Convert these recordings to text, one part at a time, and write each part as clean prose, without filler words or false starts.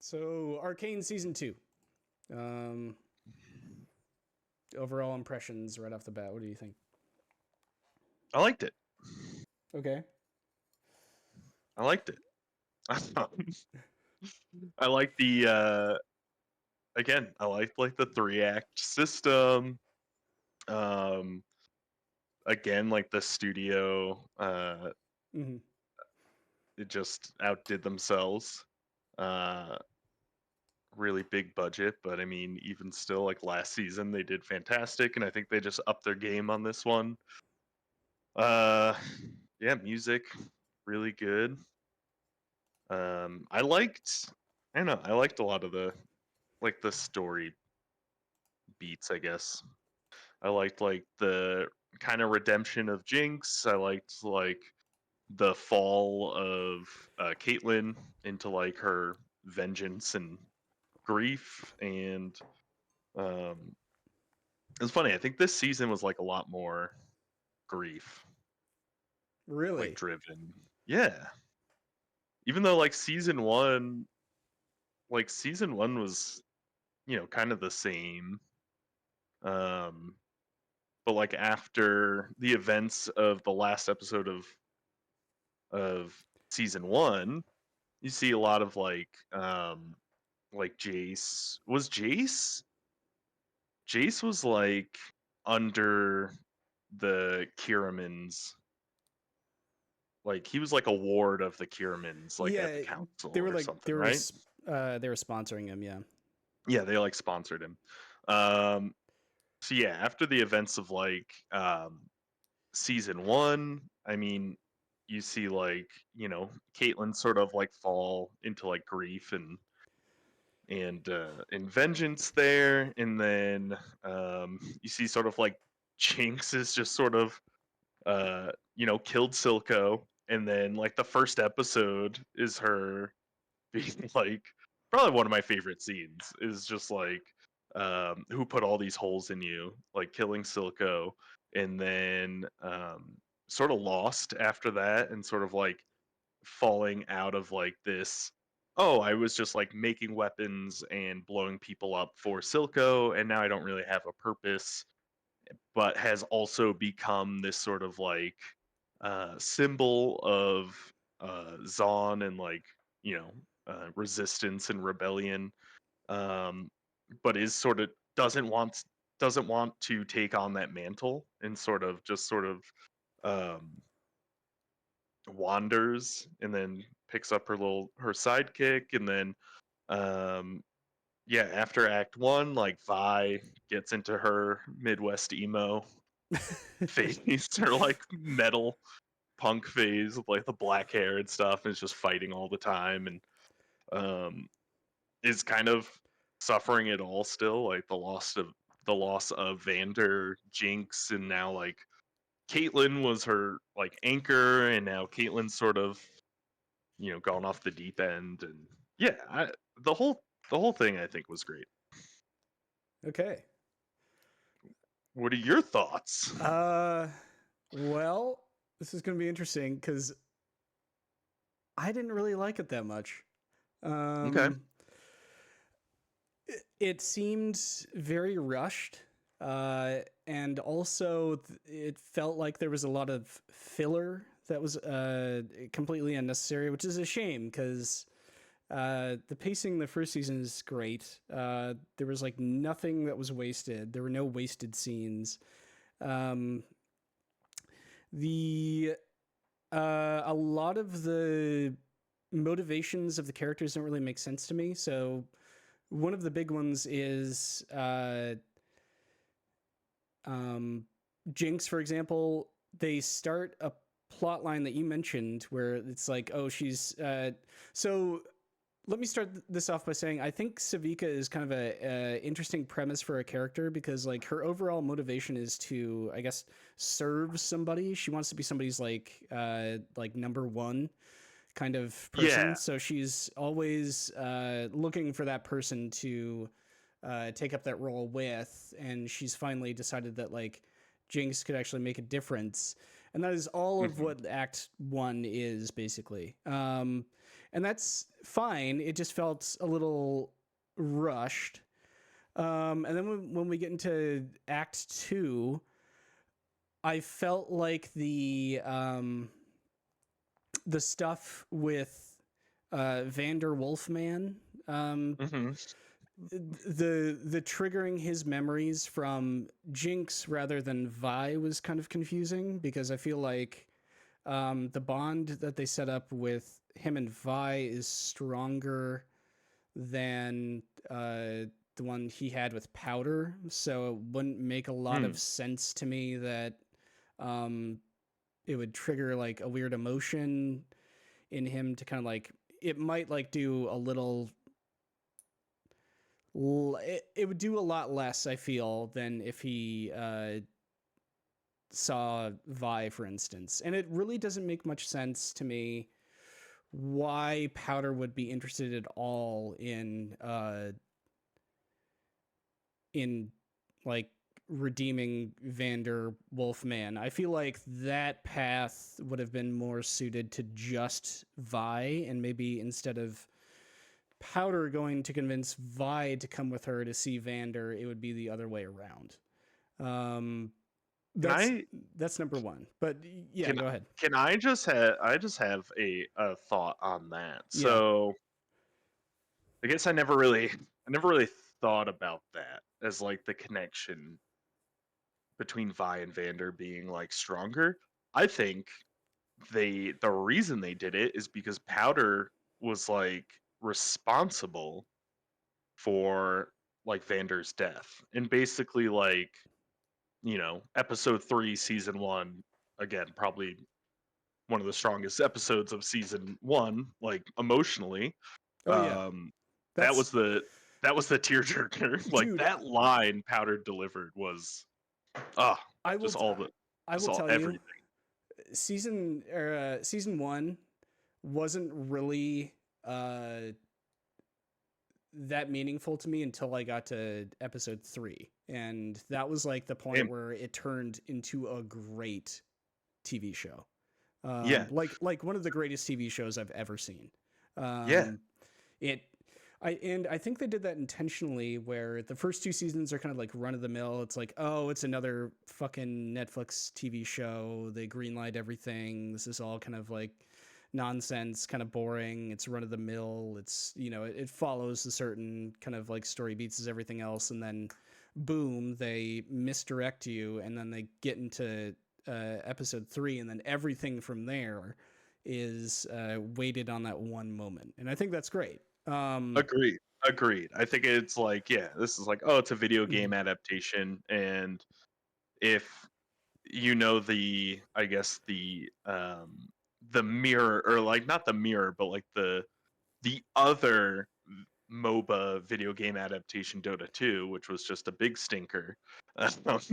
So, Arcane season 2. Um, Overall impressions right off the bat. What do you think? I liked it. Okay. I liked it. I like the again. I liked like the 3 act system. Um, Again, like the studio, Mm-hmm. it just outdid themselves. Uh, really big budget, but I mean, even still, like last season, they did fantastic, and I think they just upped their game on this one. Uh, yeah, music really good. I liked, I don't know, I liked a lot of the story beats, I guess. I liked like the kind of redemption of Jinx. I liked like the fall of Caitlyn into like her vengeance and grief, and um, it's funny. I think this season was like a lot more grief, like Really? driven. Yeah, even though like season one was kind of the same. Um, but like after the events of the last episode of season one, you see a lot of like Jace was like under the Kiramans, like he was like a ward of the Kiramans, like at the Yeah, council they were or like something, right? they were sponsoring him. Yeah. Yeah, they like sponsored him. um so yeah, after the events of like season one, I mean, you see like Caitlyn sort of like fall into like grief and vengeance there, and then you see sort of like Jinx is just sort of killed Silco, and then like the first episode is her being like, probably one of my favorite scenes is just like, who put all these holes in you, like killing Silco, and then sort of lost after that, and sort of like falling out of like this, oh, I was just like making weapons and blowing people up for Silco, and now I don't really have a purpose, but has also become this sort of like symbol of Zon and like resistance and rebellion, but is sort of doesn't want to take on that mantle, and sort of um, wanders, and then picks up her sidekick, and then um, yeah, after Act One, like Vi gets into her Midwest emo phase, or like metal punk phase with like the black hair and stuff, and is just fighting all the time, and um, is kind of suffering it all still, like the loss of Vander, Jinx, and now like Caitlyn was her like anchor, and now Caitlyn's sort of gone off the deep end, and yeah, the whole thing I think was great. Okay. What are your thoughts? Uh, well, this is going to be interesting because I didn't really like it that much. Okay. Um, it seemed very rushed. And also, it felt like there was a lot of filler that was completely unnecessary, which is a shame because the pacing in the first season is great. There was like nothing that was wasted. There were no wasted scenes. Um, the A lot of the motivations of the characters don't really make sense to me. So one of the big ones is um, Jinx, for example. They start a plot line that you mentioned where it's like, oh, she's so. Let me start this off by saying I think Savika is kind of a interesting premise for a character because like her overall motivation is to, I guess, serve somebody. She wants to be somebody's like number one kind of person. Yeah. So she's always looking for that person to take up that role with, and she's finally decided that like Jinx could actually make a difference, and that is all of Hmm. what Act One is basically. and that's fine. It just felt a little rushed. And then when we get into Act Two, I felt like the stuff with Vander Wolfman, um, Hmm. the triggering his memories from Jinx rather than Vi was kind of confusing, because I feel like the bond that they set up with him and Vi is stronger than the one he had with Powder, so it wouldn't make a lot of Mm. sense to me that um, it would trigger like a weird emotion in him to kind of like, it might like do a little it would do a lot less, I feel, than if he saw Vi, for instance. And it really doesn't make much sense to me why Powder would be interested at all in like redeeming Vander Wolfman. I feel like that path would have been more suited to just Vi, and maybe instead of Powder going to convince Vi to come with her to see Vander, it would be the other way around. Um, Can that's I that's number one. But yeah, can go ahead. can I just have a thought on that. Yeah. So I guess I never really thought about that as like the connection between Vi and Vander being like stronger. I think the reason they did it is because Powder was like responsible for like Vander's death. And basically like, episode 3 season 1, again, probably one of the strongest episodes of season 1, like emotionally. Oh yeah. Um that That's was the that was the tearjerker. Like dude. that line Powder delivered was ah I will. just all the I just will all tell you, everything. season one wasn't really that meaningful to me until I got to episode 3, and that was like the point And where it turned into a great TV show. yeah, Like one of the greatest TV shows I've ever seen. yeah. Um, it I think they did that intentionally, where the first 2 seasons are kind of like run of the mill. It's like, oh, it's another fucking Netflix TV show. They greenlight everything. This is all kind of like nonsense, kind of boring. It's run of the mill. It's, it follows a certain kind of like story beats as everything else, and then boom, they misdirect you, and then they get into episode 3, and then everything from there is weighted on that one moment, and I think that's great. Agreed. Agreed. I think it's like, yeah, this is like, oh, it's a video Mhm. game adaptation, and if I guess the mirror, or like not the mirror, but like the other MOBA video game adaptation, Dota 2, which was just a big stinker.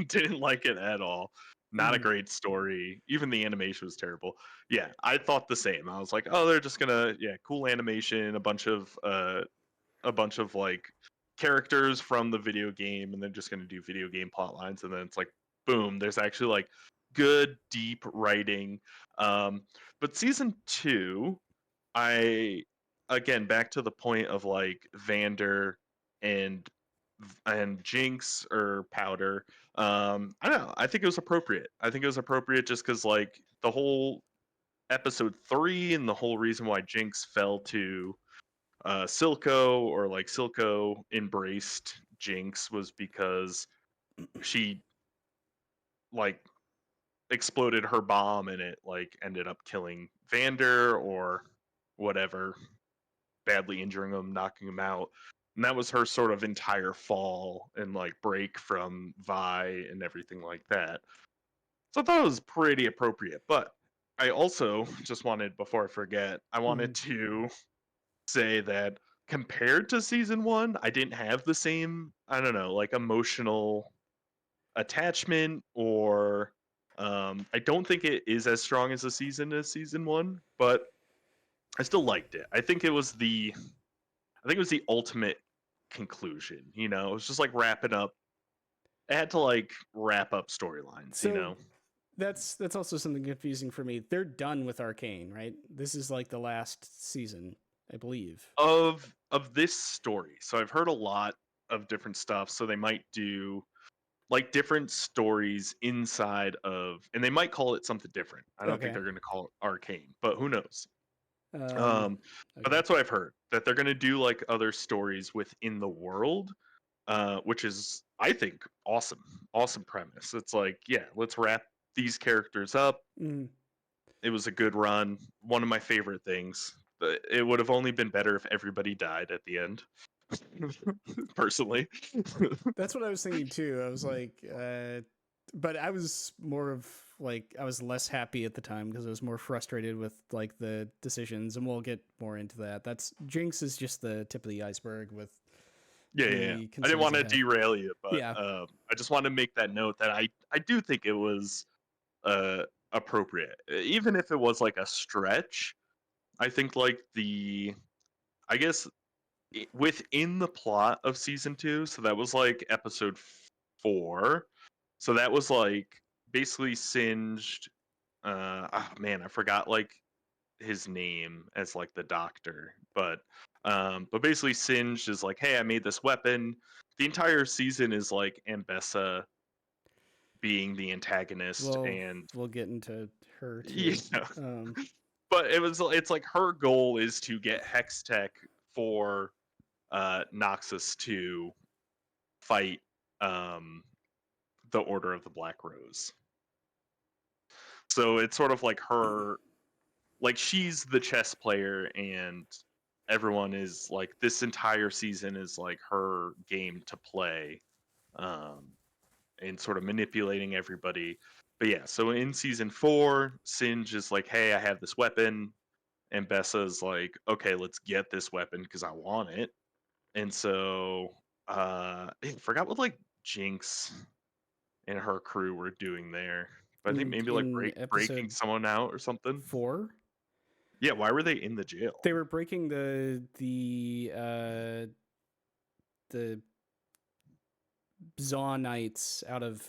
Didn't like it at all. Not a Mhm. great story. Even the animation was terrible. Yeah, I thought the same. I was like, oh, they're just gonna, yeah, cool animation, a bunch of like characters from the video game, and they're just gonna do video game plot lines, and then it's like, boom, there's actually like good deep writing. Um, but season 2, I again back to the point of like Vander and Jinx or Powder. I don't know. I think it was appropriate. I think it was appropriate just because like the whole episode 3 and the whole reason why Jinx fell to Silco, or like Silco embraced Jinx, was because she like exploded her bomb and it like ended up killing Vander or whatever, badly injuring him, knocking him out. And that was her sort of entire fall and like break from Vi and everything like that. So I thought it was pretty appropriate. But I also just wanted, before I forget, I wanted Mhm. to say that compared to season 1, I didn't have the same, I don't know, like emotional attachment, or I don't think it is as strong as a season as season 1, but I still liked it. I think it was the ultimate conclusion. It was just like wrapping up. It had to like wrap up storylines. So that's also something confusing for me. They're done with Arcane, right? This is like the last season. I believe. Of this story. So I've heard a lot of different stuff. So they might do like different stories inside of, and they might call it something different. I don't think Okay. they're going to call it Arcane, but who knows? Um, Um, but okay. that's what I've heard, that they're going to do like other stories within the world, which is, I think, awesome. Awesome premise. It's like, yeah, let's wrap these characters up. Mm. It was a good run. One of my favorite things. It would have only been better if everybody died at the end. Personally. That's what I was thinking too. I was like, but I was more of like, I was less happy at the time because I was more frustrated with like the decisions, and we'll get more into that. That's Jinx is just the tip of the iceberg with Yeah. the I didn't concerns want I to have. derail you, but Yeah. I just wanted to make that note that I do think it was appropriate, even if it was like a stretch. I think like I guess within the plot of season 2, so that was like episode 4. So that was like basically Singed. Oh man, I forgot like his name as like the doctor, but basically Singed is like, hey, I made this weapon. The entire season is like Ambessa being the antagonist, Well, and we'll get into her you too. know, Um, but it's like her goal is to get Hex Tech for Noxus to fight um, the Order of the Black Rose. So it's sort of like her, like she's the chess player, and everyone is like, this entire season is like her game to play, um, and sort of manipulating everybody. But yeah, so in season 4, Singe is like, hey, I have this weapon. And Bessa's like, okay, let's get this weapon because I want it. And so I forgot what like Jinx and her crew were doing there. But I think maybe like in breaking episode someone out or something. 4, Yeah, why were they in the jail? they were breaking the Zaw Knights out of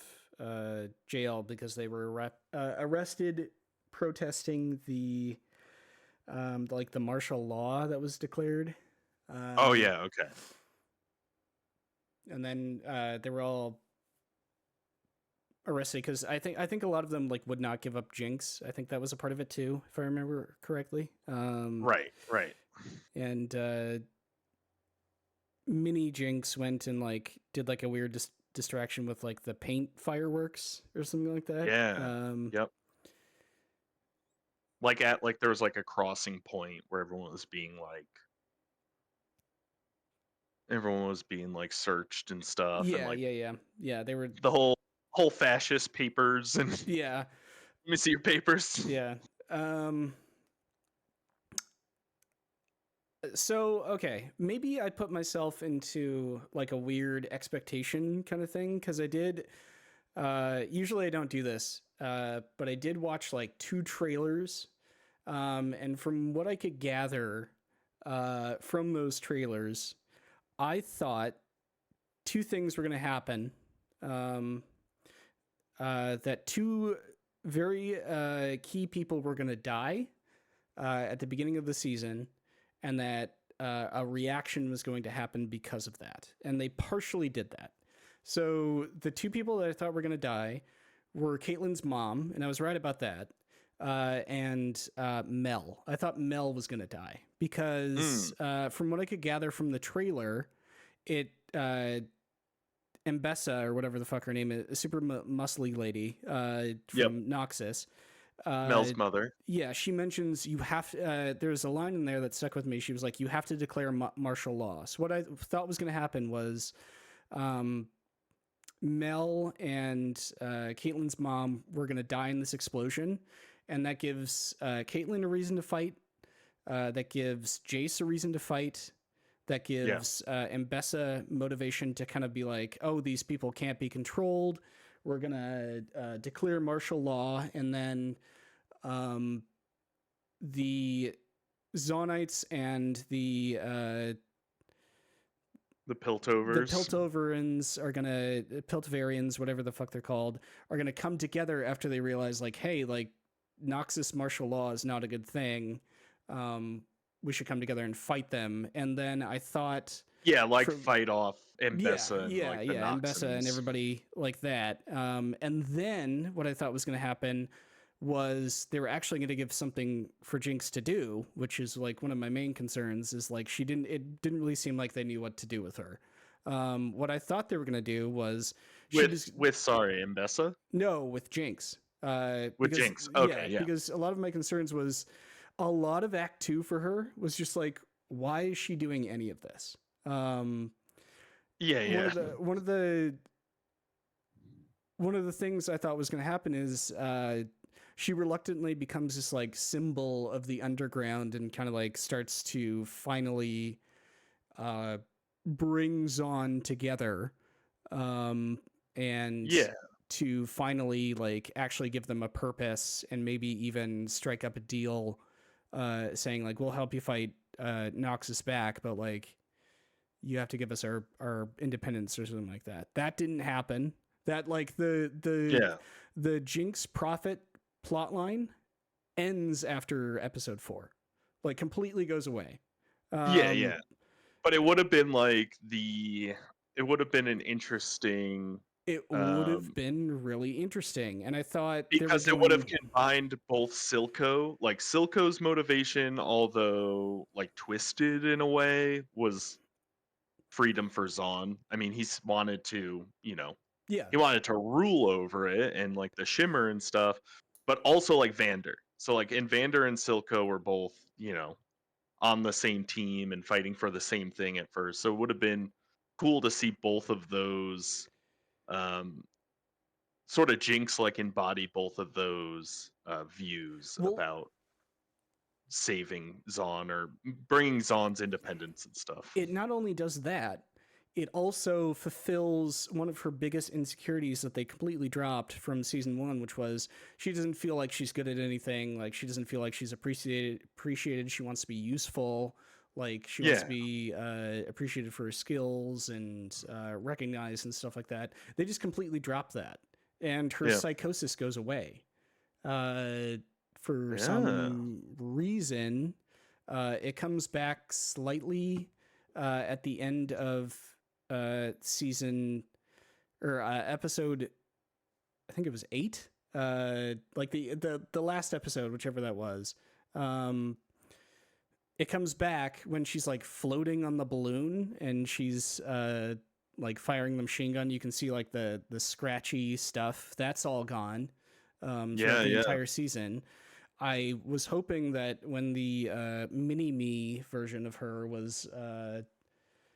jail because they were arrested protesting the like the martial law that was declared. Oh Um, yeah, okay. and then they were all arrested because I think a lot of them like would not give up Jinx. I think that was a part of it too, if I remember correctly. Right. And Mini Jinx went and like did like a weird distraction with like the paint fireworks or something like that. Yeah. Yep. Like at like there was like a crossing point where everyone was being like searched and stuff, and like Yeah. They were. the whole fascist papers and let Yeah, me see your papers. yeah. Um, so okay, maybe I put myself into like a weird expectation kind of thing because I did. Usually I don't do this, but I did watch like 2 trailers, and from what I could gather from those trailers, I thought 2 things were going to happen. Um, that 2 very key people were going to die at the beginning of the season, and that a reaction was going to happen because of that. And they partially did that. So the 2 people that I thought were going to die were Caitlyn's mom, and I was right about that, and Mel. I thought Mel was going to die because from what I could gather from the trailer, it Mbessa or whatever the fuck her name is, a super muscly lady Yep. from Noxus. Mel's mother. Yeah, she mentions you have to. There's a line in there that stuck with me. She was like, "You have to declare martial law." So what I thought was going to happen was, Mel and Caitlyn's mom were going to die in this explosion, and that gives Caitlyn a reason to fight. That gives Jace a reason to fight. That gives Mbessa motivation to kind of be like, oh, these people can't be controlled. We're going to declare martial law. And then the Zonites and the Piltovers. Piltoverans are going to, Piltovarians, whatever the fuck they're called, are going to come together after they realize, like, hey, like, Noxus martial law is not a good thing. we should come together and fight them. And then I thought, Yeah, like for fight off yeah, Mbessa and yeah, like the yeah, and Bessa and Noxans. everybody like that. And then what I thought was going to happen was they were actually going to give something for Jinx to do, which is like one of my main concerns. Is like it didn't really seem like they knew what to do with her. What I thought they were going to do was she was With sorry, Mbessa? no with Jinx. With Because Jinx. yeah, Okay, yeah. because a lot of my concerns was a lot of Act Two for her was just like, why is she doing any of this? Um, Yeah, one yeah. of the one of the one of the things I thought was going to happen is she reluctantly becomes this like symbol of the underground and kind of like starts to finally uh, brings on together, and Yeah. to finally like actually give them a purpose and maybe even strike up a deal, saying like we'll help you fight Noxus back, but like you have to give us our independence or something like that. That didn't happen. That like Yeah. the Jinx Prophet plotline ends after episode 4, like completely goes away. Yeah, Um, yeah. But it would have been like it would have been an interesting it would have um been really interesting, and I thought they were because it would have doing combined both Silco, like Silco's motivation, although like twisted in a way, was freedom for Zahn. I mean, he's wanted to, yeah. he wanted to rule over it and like the shimmer and stuff, but also like Vander. So like and Vander and Silco were both, on the same team and fighting for the same thing at first. So it would have been cool to see both of those um sort of Jinx like embody both of those views Well, about saving Zahn or bringing Zahn's independence and stuff. it not only does that, it also fulfills one of her biggest insecurities that they completely dropped from season 1, which was she doesn't feel like she's good at anything, like she doesn't feel like she's appreciated. She wants to be useful, like she wants to Yeah, be appreciated for her skills and recognized and stuff like that. They just completely drop that, and her yeah, psychosis goes away. uh, for yeah. some reason. It comes back slightly at the end of season or episode. I think it was 8. Like the last episode, whichever that was. Um, it comes back when she's like floating on the balloon and she's like firing the machine gun. You can see like the scratchy stuff. That's all gone throughout Yeah, the yeah. entire season. I was hoping that when the mini me version of her was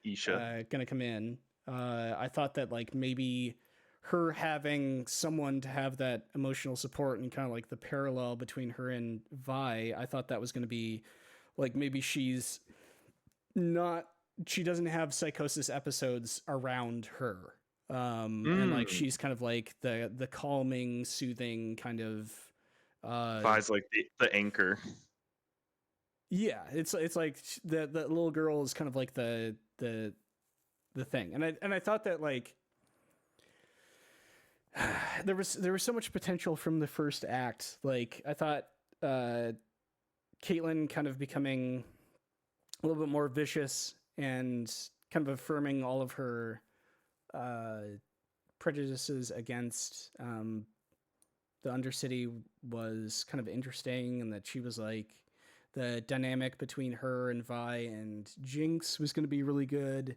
Isha. gonna come in, I thought that like maybe her having someone to have that emotional support and kind of like the parallel between her and Vi, I thought that was gonna be like maybe she's not she doesn't have psychosis episodes around her. And like Mm. she's kind of like the calming, soothing kind of Vi's like the anchor. yeah, it's like the little girl is kind of like the thing. And I thought that like there was so much potential from the first act. Like I thought Caitlyn kind of becoming a little bit more vicious and kind of affirming all of her uh, prejudices against the Undercity was kind of interesting, and that she was like the dynamic between her and Vi and Jinx was going to be really good.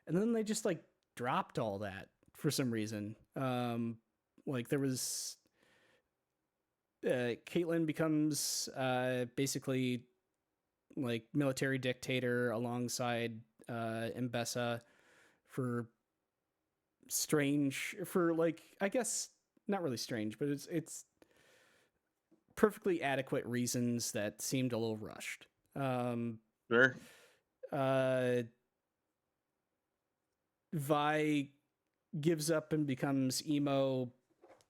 And then they just like dropped all that for some reason. Like there was Caitlyn becomes basically like military dictator alongside Mbessa for for like I guess not really strange, but it's perfectly adequate reasons that seemed a little rushed. Um, Sure. uh, Vi gives up and becomes emo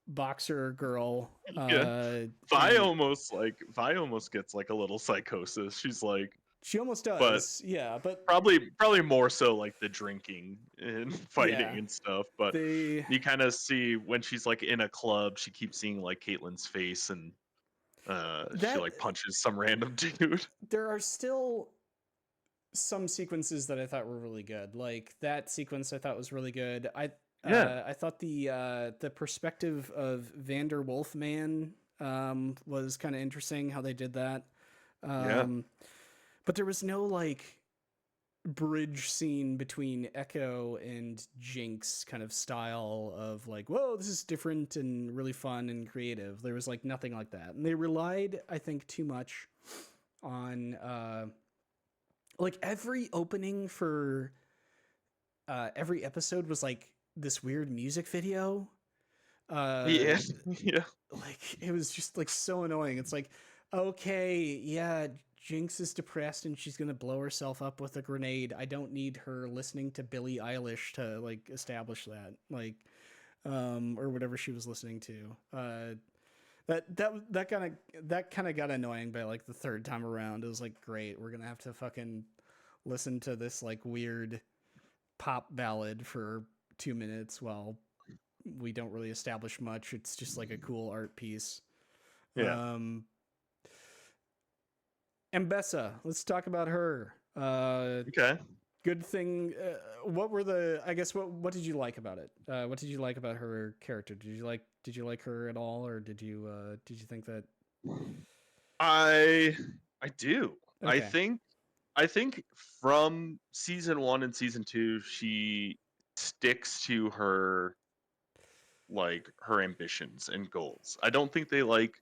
boxer girl. Yeah. Vi And almost Vi almost gets like a little psychosis. She's like, she almost but does, yeah. But probably more so like the drinking and yeah, fighting and stuff. But they you kind of see when she's like in a club, she keeps seeing like Caitlyn's face and She That like punches some random dude. there are still some sequences that I thought were really good. Like that sequence I thought was really good. Yeah, I thought the perspective of Vander Wolfman was kind of interesting how they did that. yeah, Um, but there was no like bridge scene between Echo and Jinx kind of style of like, whoa, this is different and really fun and creative. There was like nothing like that. And they relied, I think, too much on like every opening for every episode was like this weird music video. Uh yeah, yeah, like it was just like so annoying. It's like, okay, yeah, Jinx is depressed and she's gonna blow herself up with a grenade. I don't need her listening to Billie Eilish to like establish that. Like or whatever she was listening to. That kind of got annoying by like the third time around. It was like, great, we're gonna have to fucking listen to this like weird pop ballad for 2 minutes while we don't really establish much. It's just like a cool art piece. yeah. Um, Mbessa, let's talk about her. Okay. Good thing. What were the? I guess what did you like about it? What did you like about her character? Did you like her at all, or did you think that? I I do. I Okay. think I think from season 1 and season 2 she sticks to her like her ambitions and goals. I don't think they like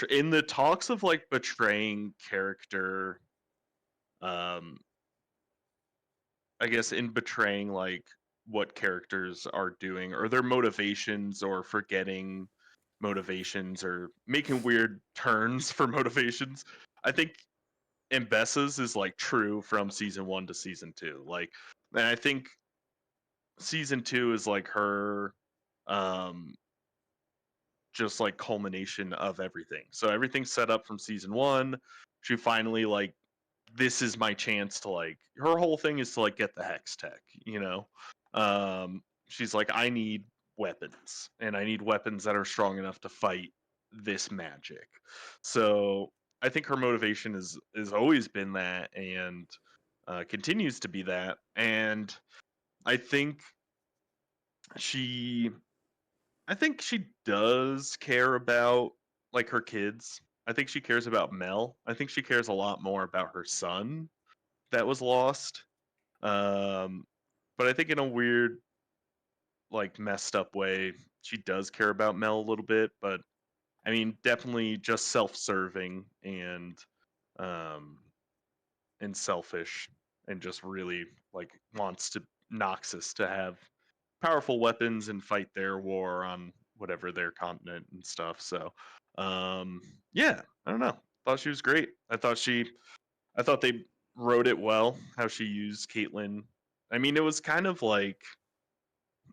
in the talks of like betraying character um I guess in betraying like what characters are doing or their motivations or forgetting motivations or making weird turns for motivations. I think Mbessa's is like true from season 1 to season 2. Like and I think season 2 is like her um just like culmination of everything. So everything's set up from season 1. She finally like this is my chance to like her whole thing is to like get the hex tech, you know. She's like I need weapons and I need weapons that are strong enough to fight this magic. So I think her motivation is always been that and continues to be that. And I think she I think she does care about like her kids. I think she cares about Mel. I think she cares a lot more about her son that was lost. Um, but I think in a weird, like messed up way, she does care about Mel a little bit. But I mean, definitely just self-serving um, and selfish, and just really like wants to Noxus to have powerful weapons and fight their war on whatever their continent and stuff. So, um, yeah, I don't know. Thought she was great. I thought they wrote it well. How she used Caitlyn. I mean, it was kind of like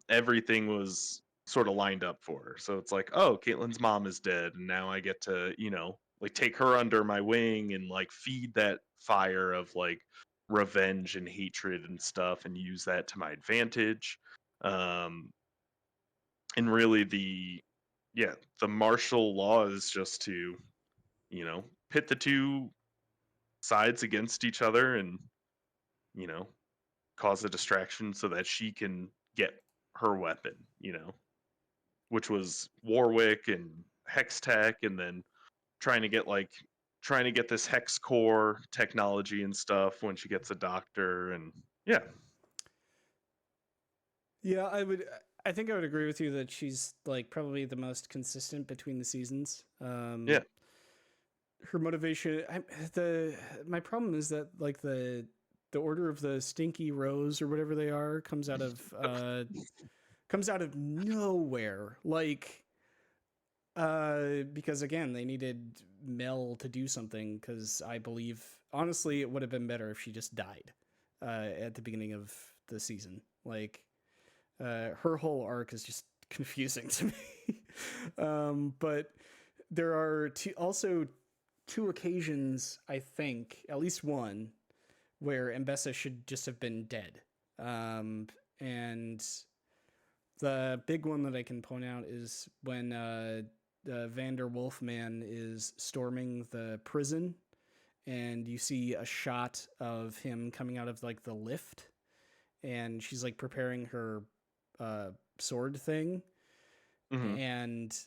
everything was sort of lined up for her. So it's like, oh, Caitlyn's mom is dead, and now I get to, like take her under my wing and like feed that fire of like revenge and hatred and stuff, and use that to my advantage. Um, and really the martial law is just to pit the two sides against each other and you know cause a distraction so that she can get her weapon, which was Warwick and Hextech, and then trying to get like trying to get this hex core technology and stuff when she gets a doctor. And yeah. Yeah, I think I would agree with you that she's like probably the most consistent between the seasons. Yeah. Her motivation. The my problem is that like the order of the Stinky Rose or whatever they are comes out of nowhere. Like because again they needed Mel to do something because I believe honestly it would have been better if she just died at the beginning of the season. Like her whole arc is just confusing to me. But there are also two occasions, I think, at least one, where Mbessa should just have been dead. And the big one that I can point out is when Vander Wolfman is storming the prison, and you see a shot of him coming out of like the lift, and she's like preparing her sword thing, Hmm. and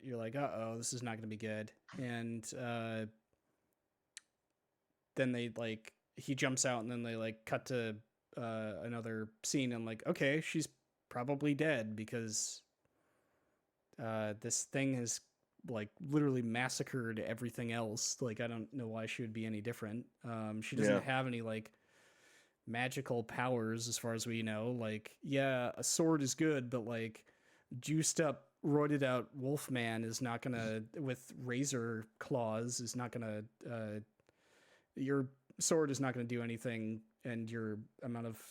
you're like, oh, this is not going to be good. And then they like he jumps out, and then they like cut to another scene, and like, okay, she's probably dead because this thing has like literally massacred everything else. Like, I don't know why she would be any different. She Yeah. doesn't have any like magical powers as far as we know. Like, yeah, a sword is good, but like juiced up, roided out Wolfman is not gonna, with razor claws, is not gonna. Your sword is not gonna do anything, and your amount of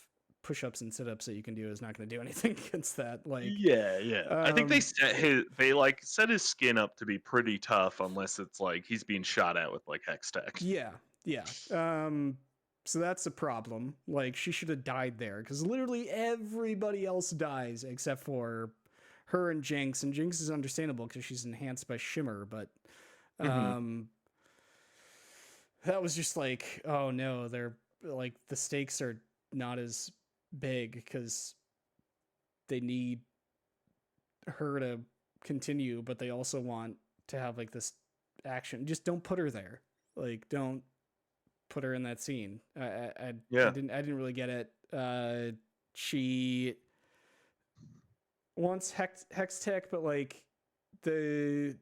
push-ups and sit-ups that you can do is not gonna do anything against that. Like, Yeah, yeah. I think um, they like set his skin up to be pretty tough unless it's like he's being shot at with like hex tech. yeah, yeah. So that's a problem. Like, she should have died there because literally everybody else dies except for her and Jinx. And Jinx is understandable because she's enhanced by Shimmer, but Hmm. um, that was just like, oh no, they're like the stakes are not as big because they need her to continue, but they also want to have like this action. Just don't put her there. Like, don't put her in that scene. Yeah. I didn't really get it. She wants hex tech, but like the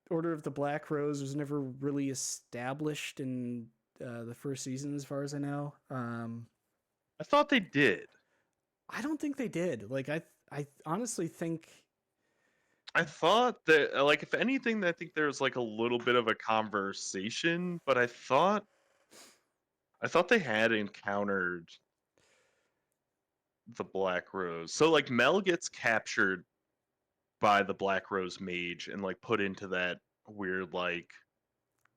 Order of the Black Rose was never really established in the first season, as far as I know. I thought they did. I don't think they did. Like, I honestly think, I thought that, like, if anything, I think there's like a little bit of a conversation, but I thought they had encountered the Black Rose. So like Mel gets captured by the Black Rose mage and like put into that weird like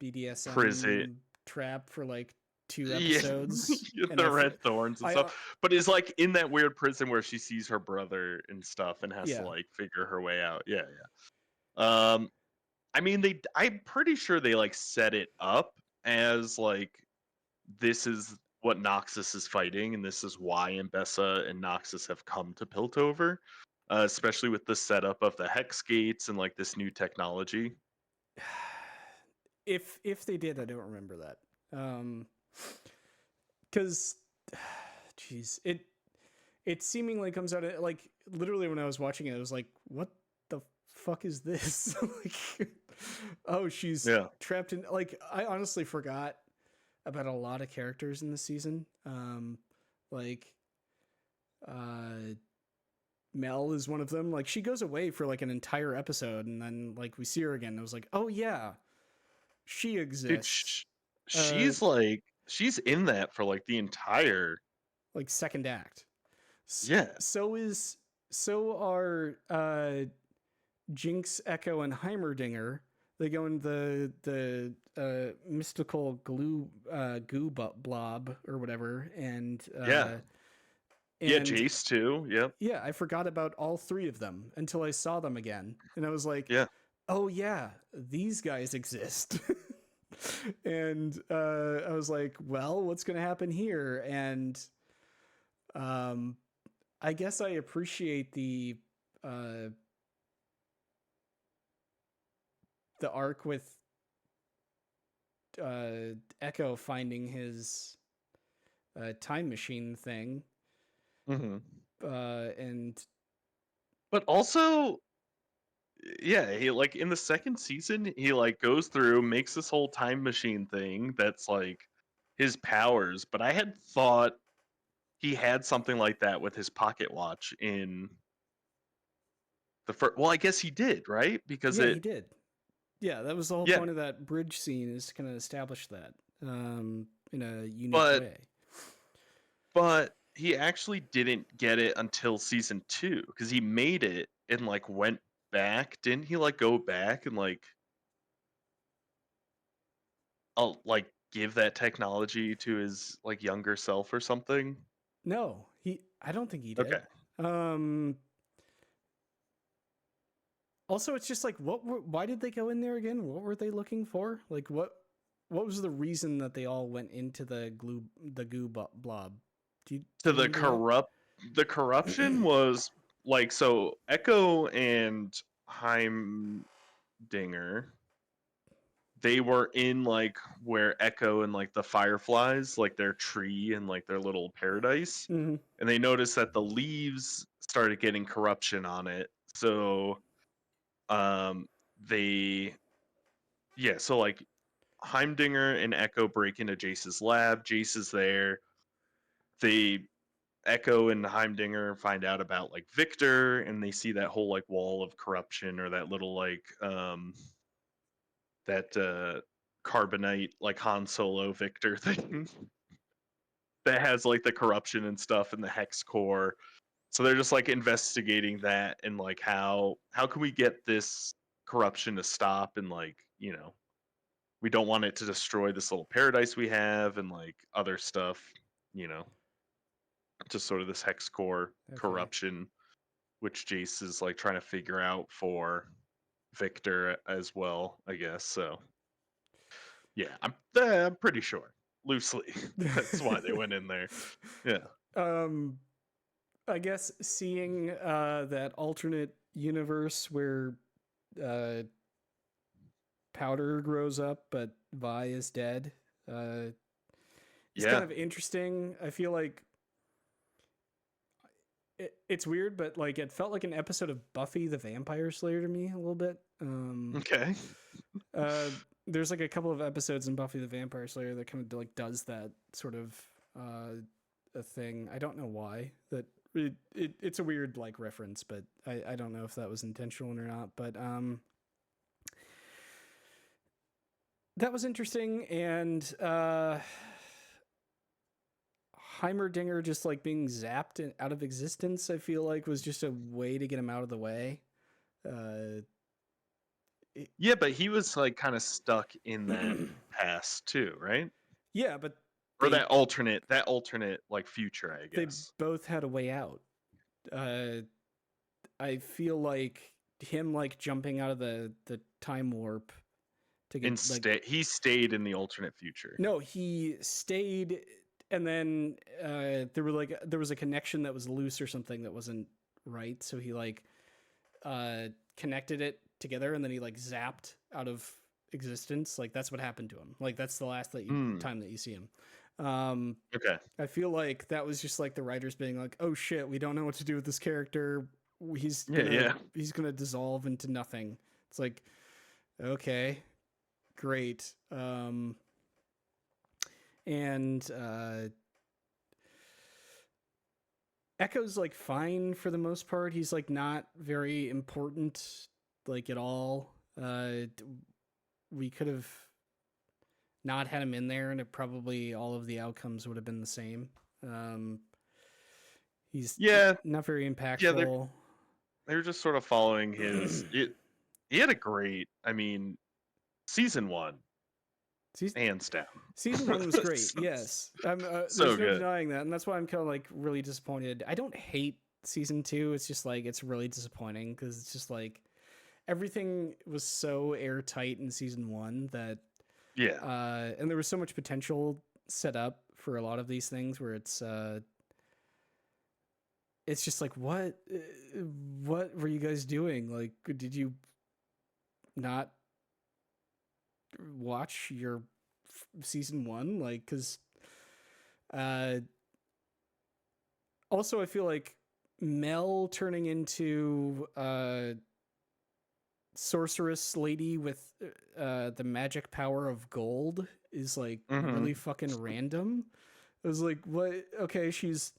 prison. BDSM trap for like 2 episodes, Yeah, and the red thorns and I stuff. But is like in that weird prison where she sees her brother and stuff and has to yeah. like figure her way out. Yeah, yeah. I mean, I'm pretty sure they like set it up as like this is what Noxus is fighting, and this is why Mbessa and Noxus have come to Piltover, especially with the setup of the hex gates and like this new technology. If they did, I don't remember that. Because, jeez, it seemingly comes out of like literally when I was watching it, I was like, what the fuck is this? Like, oh, she's Yeah. trapped in. Like, I honestly forgot about a lot of characters in this season. Like, uh, Mel is one of them. Like, she goes away for like an entire episode, and then like we see her again. And I was like, oh yeah, she Dude, exists. Uh, she's in that for like the entire. like second act. Yeah. So is so are Jinx, Echo, and Heimerdinger. They go in the mystical goo blob or whatever, Yeah. Yeah, and Jace too. Yep. yeah, I forgot about all three of them until I saw them again, and I was like, Yeah. oh yeah, these guys exist. And I was like, well, what's gonna happen here? And um, I guess I appreciate uh, the arc with Echo finding his time machine thing, Hmm. and But also, yeah, he like in the second season, he like goes through, makes this whole time machine thing that's like his powers. But I had thought he had something like that with his pocket watch in the first. Well, I guess he did, right? Because yeah, he it, did. Yeah, that was the whole yeah, point of that bridge scene, is to kind of establish that in a unique but way. he actually didn't get it until season 2 because he made it and like went back. Didn't he like go back and like I'll like give that technology to his like younger self or something? No, he. I don't think he Okay. did. Um, Also, it's just like, why did they go in there again? What were they looking for? Like, what was the reason that they all went into the goo blob? Do So you remember the corruption was like, so Echo and Heimdinger, they were in like where Echo and like the Fireflies, like their tree and like their little paradise, that? Mm-hmm. and they noticed that the leaves started getting corruption on it. So um they yeah, so like Heimdinger and Echo break into Jace's lab. Jace is there. They Echo and Heimdinger find out about like Victor, and they see that whole like wall of corruption, or that little like that carbonite like Han Solo Victor thing that has like the corruption and stuff in the hex core. So they're just like investigating that, and like how can we get this corruption to stop, and like, you know, we don't want it to destroy this little paradise we have, and like other stuff, you know, just sort of this hex core Okay. corruption, which Jace is like trying to figure out for Victor as well, I guess. So yeah, I'm pretty sure loosely that's why they went in there. Yeah. um, I guess seeing that alternate universe where uh, Powder grows up, but Vi is dead. Uh, it's kind Yeah. of interesting. I feel like it's weird, but like it felt like an episode of Buffy the Vampire Slayer to me a little bit. Okay. Uh, there's like a couple of episodes in Buffy the Vampire Slayer that kind of like does that sort of a thing. I don't know why that it's a weird like reference, but I don't know if that was intentional or not. But that was interesting, and Heimerdinger just like being zapped out of existence, I feel like was just a way to get him out of the way. Uh, Yeah, but he was like kind of stuck in that past too, right? yeah, but Or they that alternate like future, I they guess. both had a way out. Uh, I feel like him like jumping out of the time warp to get like Instead, he stayed in the alternate future. no, he stayed, and then there was a connection that was loose or something that wasn't right, so he like connected it together, and then he like zapped out of existence. Like that's what happened to him. Like that's the last time that you see him. Okay. I feel like that was just like the writers being like, "Oh shit, we don't know what to do with this character. Yeah. He's gonna dissolve into nothing." It's like, okay, great. And Echo's like fine for the most part. He's like not very important, like at all. We could have not had him in there, and it probably all of the outcomes would have been the same. He's Yeah. not very Yeah. impactful. They were just sort of following his. He had a great. I mean, season 1, hands down. Season 1 was great. Yes, So there's no good. denying that, and that's why I'm kind of like really disappointed. I don't hate season 2. It's just like it's really disappointing because it's just like everything was so airtight in season 1 that Yeah. and there was so much potential set up for a lot of these things where it's just like what were you guys doing? Like, did you not watch your season 1? Like, because also I feel like Mel turning into sorceress lady with the magic power of gold is like really fucking random. I was like, what? Okay, she's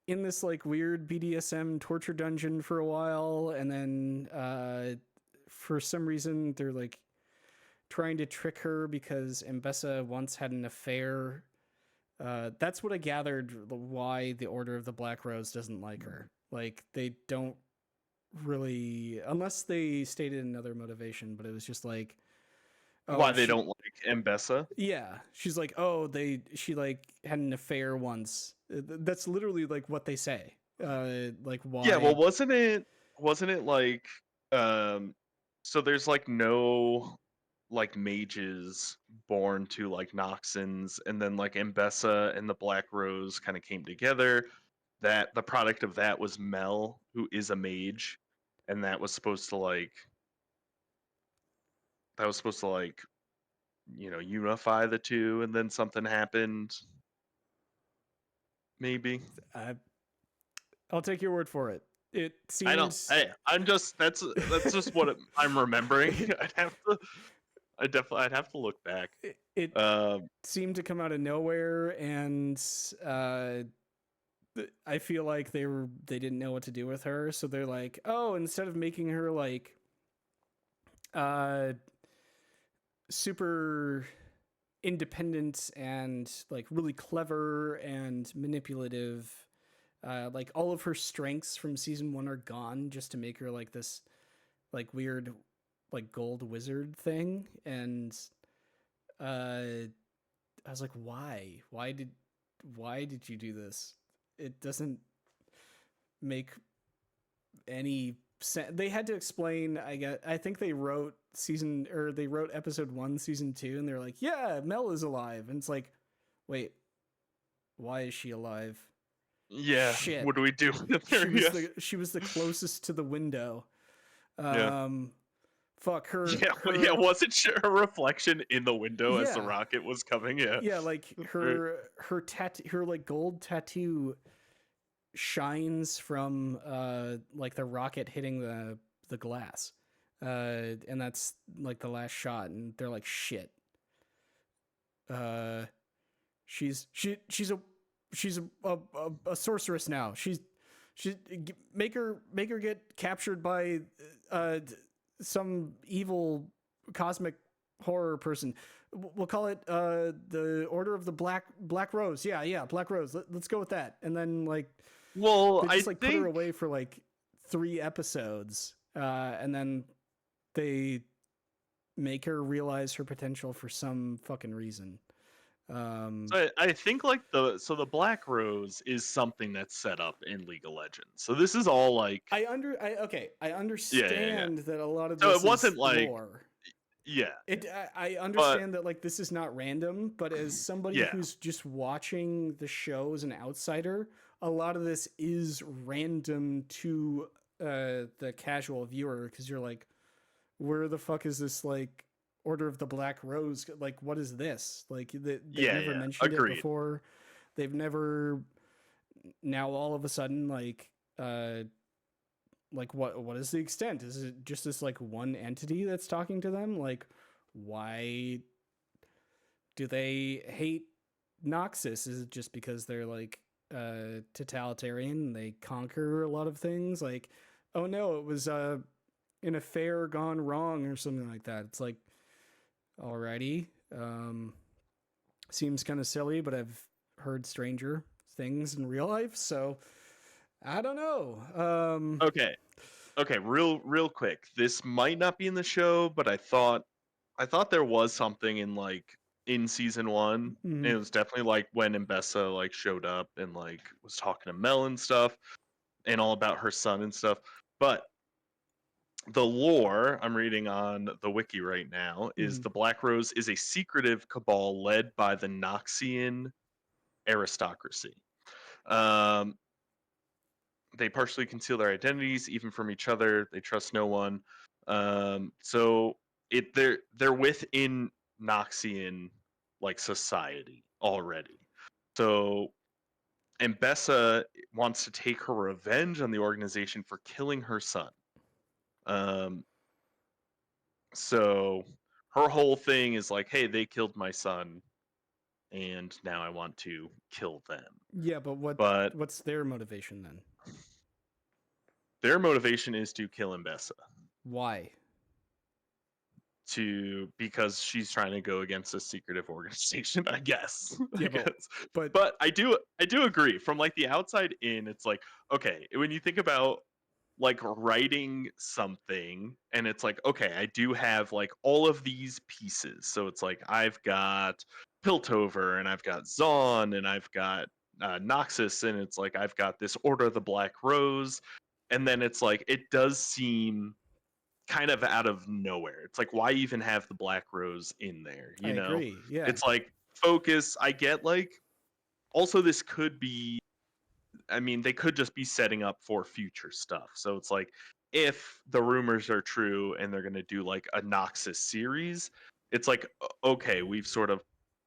in this like weird BDSM torture dungeon for a while, and then for some reason they're like trying to trick her because Mbessa once had an affair. That's what I gathered why the Order of the Black Rose doesn't like her. Like they don't really, unless they stated another motivation, but it was just like, oh, Why they don't like Mbessa? yeah, she's like, oh, she like had an affair once. That's literally like what they say. Like why? Yeah. Well, wasn't it like Um, so there's like no like mages born to like Noxans, and then like Mbessa and the Black Rose kind of came together. That the product of that was Mel, who is a mage, and that was supposed to like unify the two, and then something happened, maybe. I, I'll take your word for it. It I don't. seemed I'm just that's just what I'm remembering. I'd have to look back. it Um, seemed to come out of nowhere, and I feel like they didn't know what to do with her, so they're like, oh, instead of making her like uh super independent and like really clever and manipulative, like all of her strengths from season 1 are gone just to make her like this like weird like gold wizard thing. And I was like, why did you do this? It doesn't make any sense. They had to explain. I think they wrote episode 1 season 2, and they're like, yeah, Mel is alive, and it's like, wait, why is she alive? yeah. Shit, What do we do with her? Yeah. she was the closest to the window. Yeah. Fuck her. Yeah. Yeah. Wasn't she her reflection in the window as the Yeah. rocket was coming? Yeah. Yeah, like her like gold tattoo shines from like the rocket hitting the glass, and that's like the last shot, and they're like, shit, uh she's a sorceress now. She's make her get captured by uh some evil cosmic horror person. We'll call it the Order of the Black Rose. Yeah, Black Rose. Let's go with that. And then like Well, they just I like put her think away for like 3 episodes, and then they make her realize her potential for some fucking reason. I think like the Black Rose is something that's set up in League of Legends. So this is all like I yeah. understand that a lot of So this it wasn't is like lore. yeah, I but understand that like this is not random, but as somebody yeah, who's just watching the show as an outsider, a lot of this is random to the casual viewer, because you're like, where the fuck is this like Order of the Black Rose? Like, what is this? Like they've never yeah, mentioned it agreed. before. They've never. Now all of a sudden, like what is the extent? Is it just this like one entity that's talking to them? Like, why do they hate Noxus? Is it just because they're like totalitarian and they conquer a lot of things? Like, oh no, it was an affair gone wrong or something like that. It's like, alrighty, seems kind of silly, but I've heard stranger things in real life, so I don't know. Okay, real quick. This might not be in the show, but I thought there was something in like in season 1. And Mhm. it was definitely like when Mbessa like showed up and like was talking to Mel and stuff and all about her son and stuff. But the lore I'm reading on the wiki right now is Mhm. the Black Rose is a secretive cabal led by the Noxian aristocracy. Um, they partially conceal their identities even from each other. They trust no one. So they're within Noxian like society already. So Mbessa wants to take her revenge on the organization for killing her son. Um, so her whole thing is like, hey, they killed my son, and now I want to kill them. Yeah, but But what's their motivation then? their motivation is to kill Mbessa. Why? Because she's trying to go against a secretive organization, I guess. I Yeah, guess. but But I do agree. From like the outside in, it's like, okay, when you think about like writing something and it's like, okay, I do have like all of these pieces. So it's like I've got Piltover and I've got Zaun and I've got Noxus, and it's like I've got this Order of the Black Rose. And then it's like it does seem kind of out of nowhere. It's like, why even have the Black Rose in there? I You know, agree. Yeah. it's like focus. I get like also this could be. I mean, they could just be setting up for future stuff. So it's like if the rumors are true and they're going to do like a Noxus series, it's like okay, we've sort of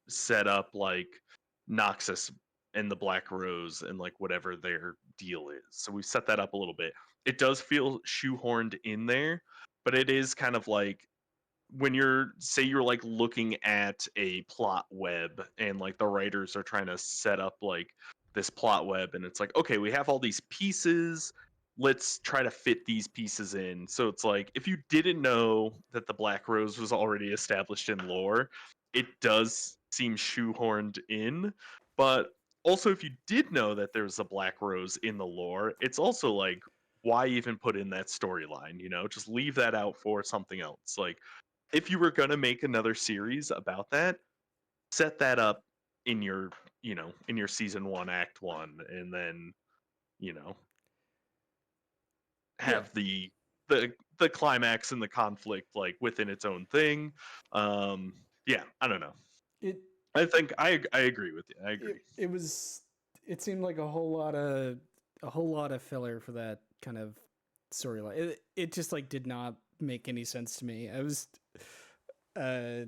set up like Noxus and the Black Rose and like whatever their deal is. So we set that up a little bit. It does feel shoehorned in there, but it is kind of like when you're say you're like looking at a plot web and like the writers are trying to set up like this plot web and it's like okay, we have all these pieces, let's try to fit these pieces in. So it's like if you didn't know that the Black Rose was already established in lore, it does seem shoehorned in. But also if you did know that there's a Black Rose in the lore, it's also like why even put in that storyline, you know? Just leave that out for something else. Like if you were going to make another series about that, set that up in your, you know, in your season 1 act 1 and then, you know, Yeah. have the climax and the conflict like within its own thing. Yeah, I don't know. It I think I agree with you. I agree. it was it seemed like a whole lot of filler for that kind of storyline. It just like did not make any sense to me. Uh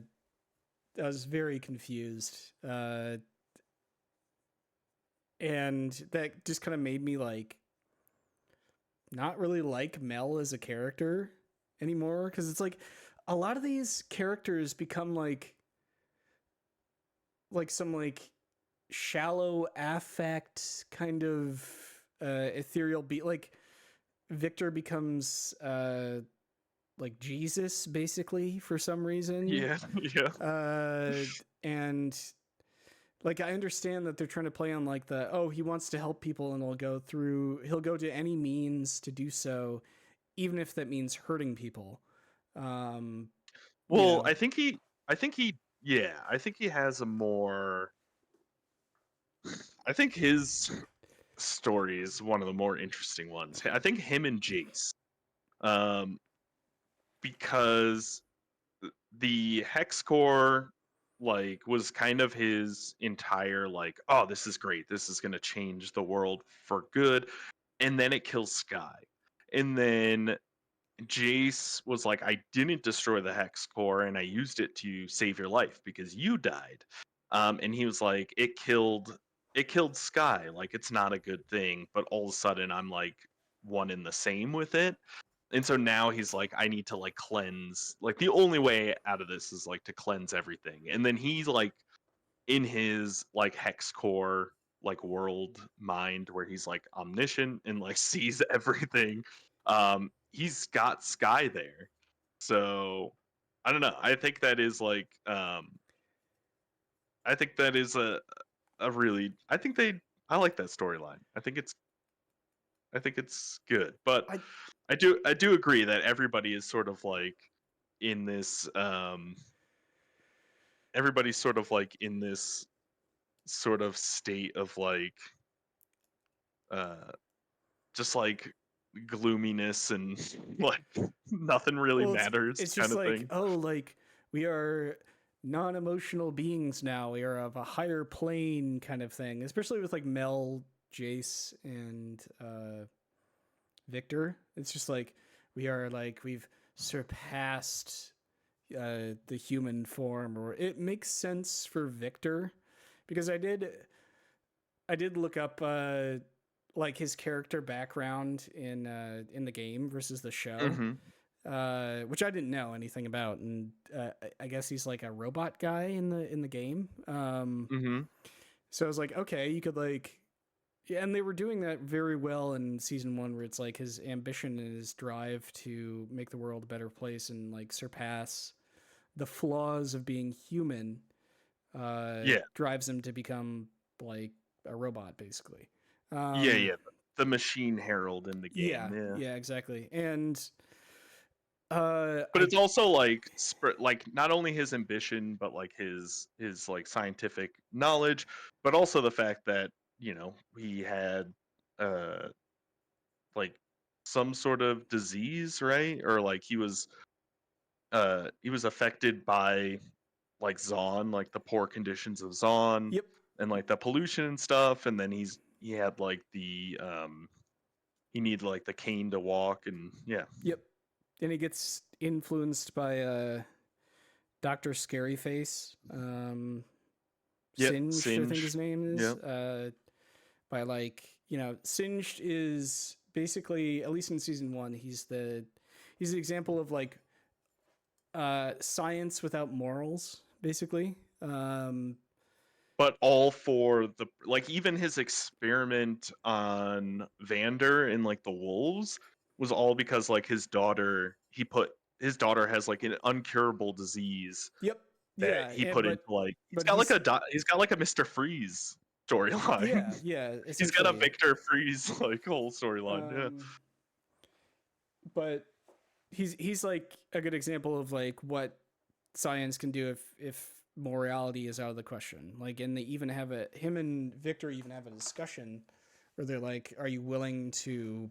I was very confused. And that just kind of made me like not really like Mel as a character anymore because it's like a lot of these characters become like some like shallow affect kind of ethereal beat. Like Victor becomes like Jesus basically for some reason. Yeah, yeah. Uh and like I understand that they're trying to play on like the oh he wants to help people and he'll go to any means to do so, even if that means hurting people. Um, you Well, know, I think he yeah, I think he has a more I think his story is one of the more interesting ones. I think him and Jace, um, because the hex core like was kind of his entire like, oh, this is great. This is going to change the world for good. And then it kills Sky. And then Jace was like, I didn't destroy the hex core and I used it to save your life because you died. And he was like, it killed Sky. Like it's not a good thing, but all of a sudden I'm like one in the same with it. And so now he's like, I need to like cleanse. Like the only way out of this is like to cleanse everything. And then he's like in his like hex core like world mind where he's like omniscient and like sees everything. He's got Sky there. So I don't know. I think that is like I think that is a really I like that storyline. I think it's good. But I I do agree that everybody is sort of like in this everybody's sort of like in this sort of state of like uh just like gloominess and like nothing really well, matters it's kind just of like thing. oh like we are non-emotional beings now. We are of a higher plane kind of thing, especially with like Mel, Jace, and Victor. It's just like we've surpassed the human form, or it makes sense for Victor because I did look up like his character background in the game versus the show, Mm-hmm. which I didn't know anything about, and I guess he's like a robot guy in the game. Mm-hmm. So I was like, okay, you could like. Yeah, and they were doing that very well in season 1 where it's like his ambition and his drive to make the world a better place and like surpass the flaws of being human Yeah. drives him to become like a robot basically. Yeah, Um yeah. The machine herald in the yeah, game, yeah. yeah, exactly. And But I it's also like like not only his ambition but like his like scientific knowledge, but also the fact that, you know, he had uh like some sort of disease, right? Or like he was affected by like Zon, like the poor conditions of Zon Yep. and like the pollution and stuff, and then he had like he needed like the cane to walk, and yeah. Yep. And he gets influenced by Dr. Scaryface. Yep, Singed, I think his Singe. name is. Yep. By like, Singed is basically, at least in season 1, he's the example of like science without morals, basically. But all for the like even his experiment on Vander and like the wolves was all because like his daughter has like an uncurable disease Yep. that Yeah. he put into like But he's he's got like a Mr. Freeze storyline. yeah, He's got a essentially. Victor Freeze like whole storyline. Yeah. But he's like a good example of like what science can do if morality is out of the question. Like, and they even have him and Victor even have a discussion where they're like, are you willing to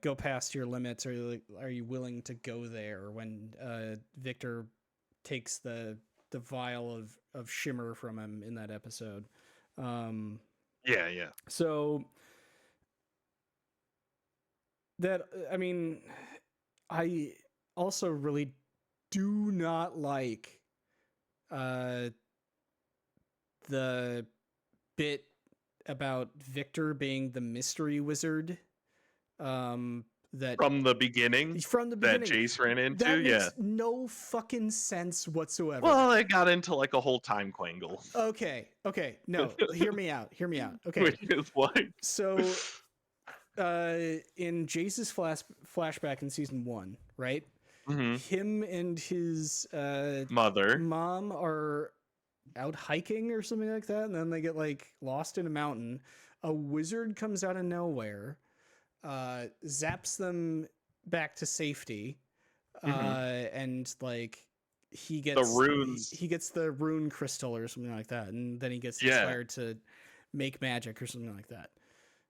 go past your limits, or like, are you willing to go there? When Victor takes the vial of shimmer from him in that episode. Yeah. So that, I mean, I also really do not like the bit about Victor being the mystery wizard. That From the beginning from the that beginning, Jace ran into, that yeah. makes no fucking sense whatsoever. Well, it got into like a whole time quangle. Okay, no, hear me out. Okay, Which is like so in Jace's flashback in season 1, right? Him and his mother mom are out hiking or something like that, and then they get like lost in a mountain. A wizard comes out of nowhere, zaps them back to safety, and like he gets the runes. He gets the rune crystal or something like that, and then he gets Yeah. inspired to make magic or something like that.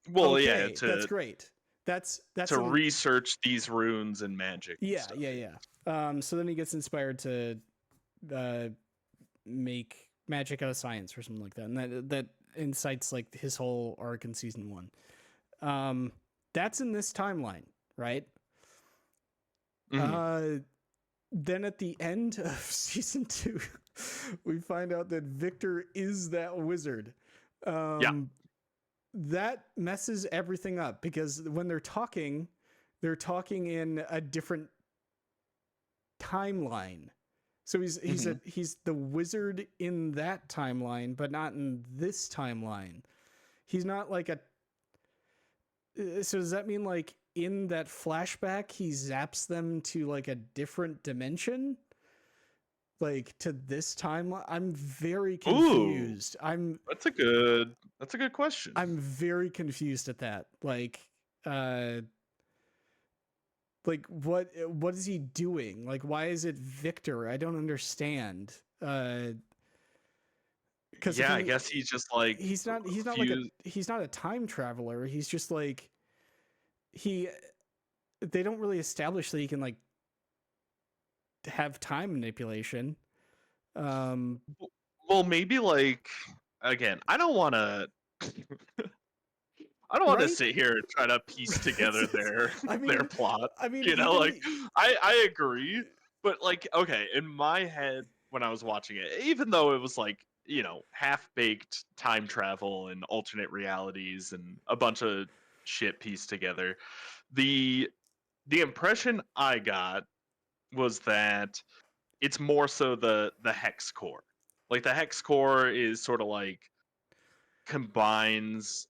Well, Okay, yeah, that's great. That's to research these runes and magic. And yeah, stuff. yeah. So then he gets inspired to make magic out of science or something like that, and that incites like his whole arc in season 1. That's in this timeline, right? Then at the end of season 2, we find out that Victor is that wizard. That messes everything up, because when they're talking in a different timeline. So he's the wizard in that timeline, but not in this timeline. He's not like a. So does that mean like in that flashback he zaps them to like a different dimension, like to this timeline? I'm very confused. That's a good question. I'm very confused at that. Like what is he doing? Like, why is it Victor? I don't understand. Because I guess he's just like he's not a time traveler. He's just like they don't really establish that he can like have time manipulation. Well, maybe like again, I don't want to sit here and try to piece together their plot. I mean, like I agree, but like okay, in my head when I was watching it, even though it was like half-baked time travel and alternate realities and a bunch of shit pieced together, the impression I got was that it's more so the hex core. Like the hex core is sort of like combines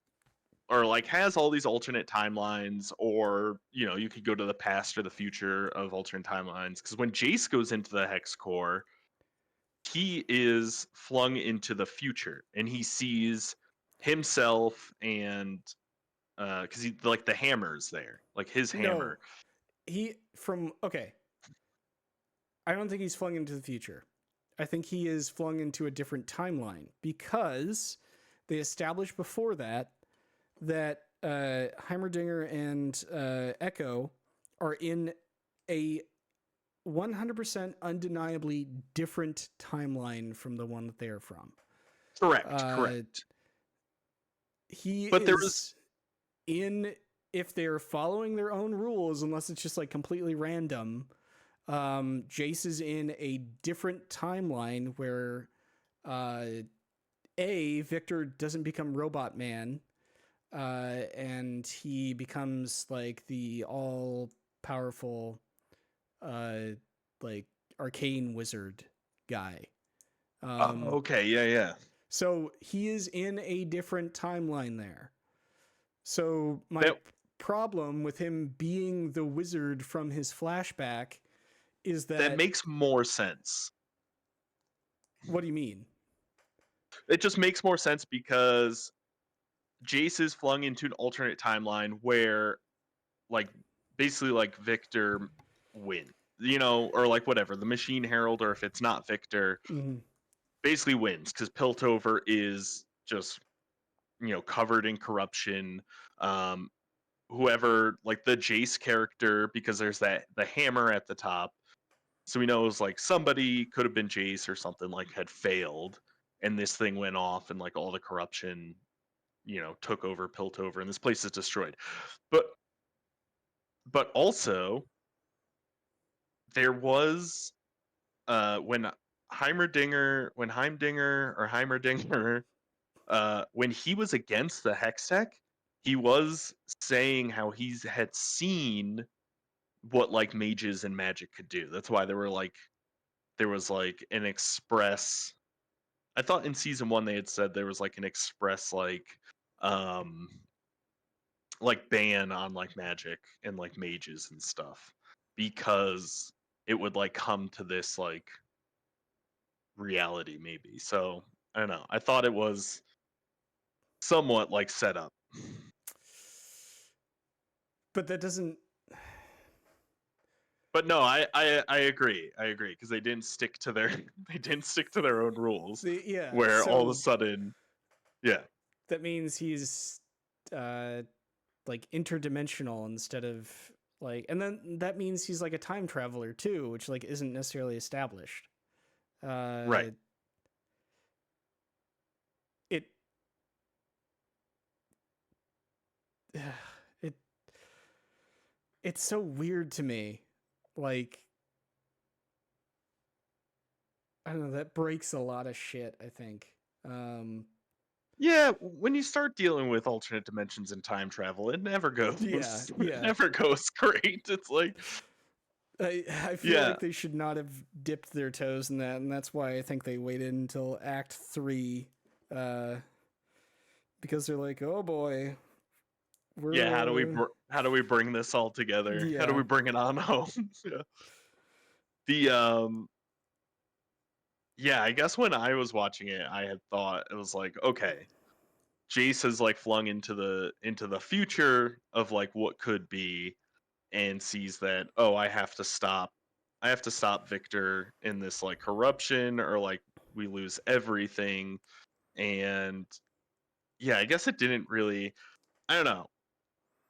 or like has all these alternate timelines, or you could go to the past or the future of alternate timelines, because when Jace goes into the hex core, he is flung into the future and he sees himself and because he like the hammer's there, like his hammer. Okay, I don't think he's flung into the future. I think he is flung into a different timeline, because they established before that Heimerdinger and Echo are in a 100% undeniably different timeline from the one that they are from. Correct, Uh, correct. he But there was is in, if they're following their own rules, unless it's just like completely random. Jace is in a different timeline where Victor doesn't become Robot Man, and he becomes like the all powerful, uh, like arcane wizard guy. okay, yeah. So he is in a different timeline there. So my That problem with him being the wizard from his flashback is that that, makes more sense. what do you mean? It just makes more sense because Jace is flung into an alternate timeline where, like, basically, like Victor win, or like whatever the Machine Herald, or if it's not Victor, Mm-hmm. basically wins because Piltover is just covered in corruption. Um, Whoever, like the Jace character, because there's the hammer at the top, so we know it was like somebody could have been Jace or something, like had failed, and this thing went off, and like all the corruption, took over Piltover, and this place is destroyed. But also there was when Heimerdinger when he was against the Hextech, he was saying how he's had seen what like mages and magic could do. That's why there was like an express. I thought in season 1 they had said there was like an express um like ban on like magic and like mages and stuff because it would like come to this like reality maybe. So I don't know. I thought it was somewhat like set up. But that doesn't. But no, I agree. I agree because they didn't stick to their they didn't stick to their own rules. Yeah. Where all of a So sudden, yeah, that means he's uh, like interdimensional instead of like, and then that means he's like a time traveler too, which like isn't necessarily established. right. Uh, it it it's so weird to me. Like, I don't know, that breaks a lot of shit, I think. Um Yeah, when you start dealing with alternate dimensions and time travel, it never goes. yeah, It yeah. never goes great. It's like, I feel yeah, like they should not have dipped their toes in that, and that's why I think they waited until Act 3, uh, because they're like, oh boy, yeah. we're How do we bring this all together? How do yeah. we bring it on home? Yeah. The Yeah, I guess when I was watching it, I had thought it was like, okay, Jace is like flung into the future of like what could be, and sees that, oh, I have to stop Victor in this like corruption, or like we lose everything. And yeah, I guess it didn't really, I don't know.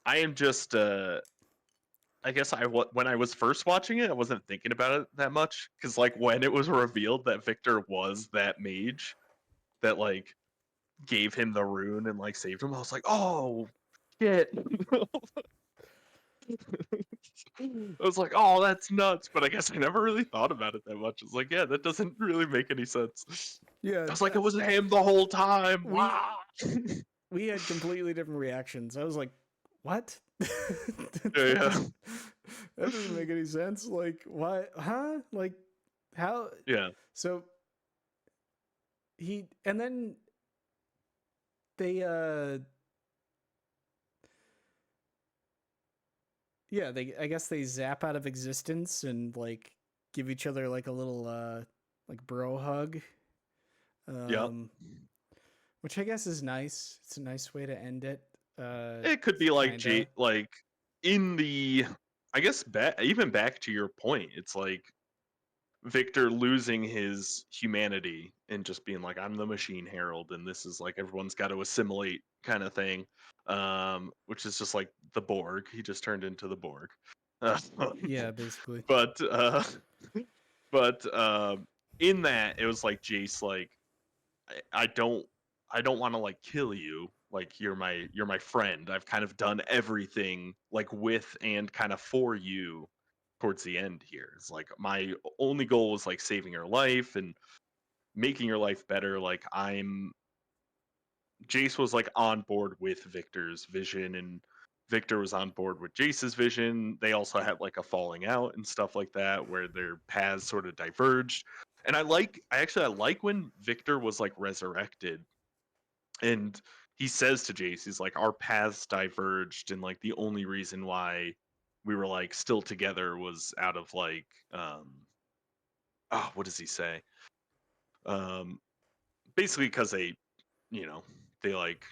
I am just I guess when I was first watching it, I wasn't thinking about it that much, because like when it was revealed that Victor was that mage that like gave him the rune and like saved him, I was like, oh shit. I was like, oh, that's nuts. But I guess I never really thought about it that much. It's like, yeah, that doesn't really make any sense. Yeah, I was like, it was him the whole time. we Wow. we had completely different reactions. I was like, what? Yeah, that yeah. doesn't that doesn't make any sense. Like, why? Huh? Like, how? Yeah. So he, and then they yeah, they, I guess they zap out of existence and like give each other like a little like bro hug. Yep. Um which I guess is nice. It's a nice way to end it. It could be like Kinda. like in the, I guess even back to your point, it's like Victor losing his humanity and just being like, I'm the machine herald, and this is like everyone's got to assimilate kind of thing. Which is just like the Borg. He just turned into the Borg. Uh, Yeah, basically. but but in that it was like Jace like I don't want to like kill you. Like you're my friend. I've kind of done everything like with and kind of for you towards the end here. It's like my only goal was like saving your life and making your life better. Like Jace was like on board with Victor's vision and Victor was on board with Jace's vision. They also had like a falling out and stuff like that where their paths sort of diverged. And I like when Victor was like resurrected and he says to Jace, he's like, our paths diverged, and like the only reason why we were like still together was out of like what does he say? Um Basically because they, you know, they like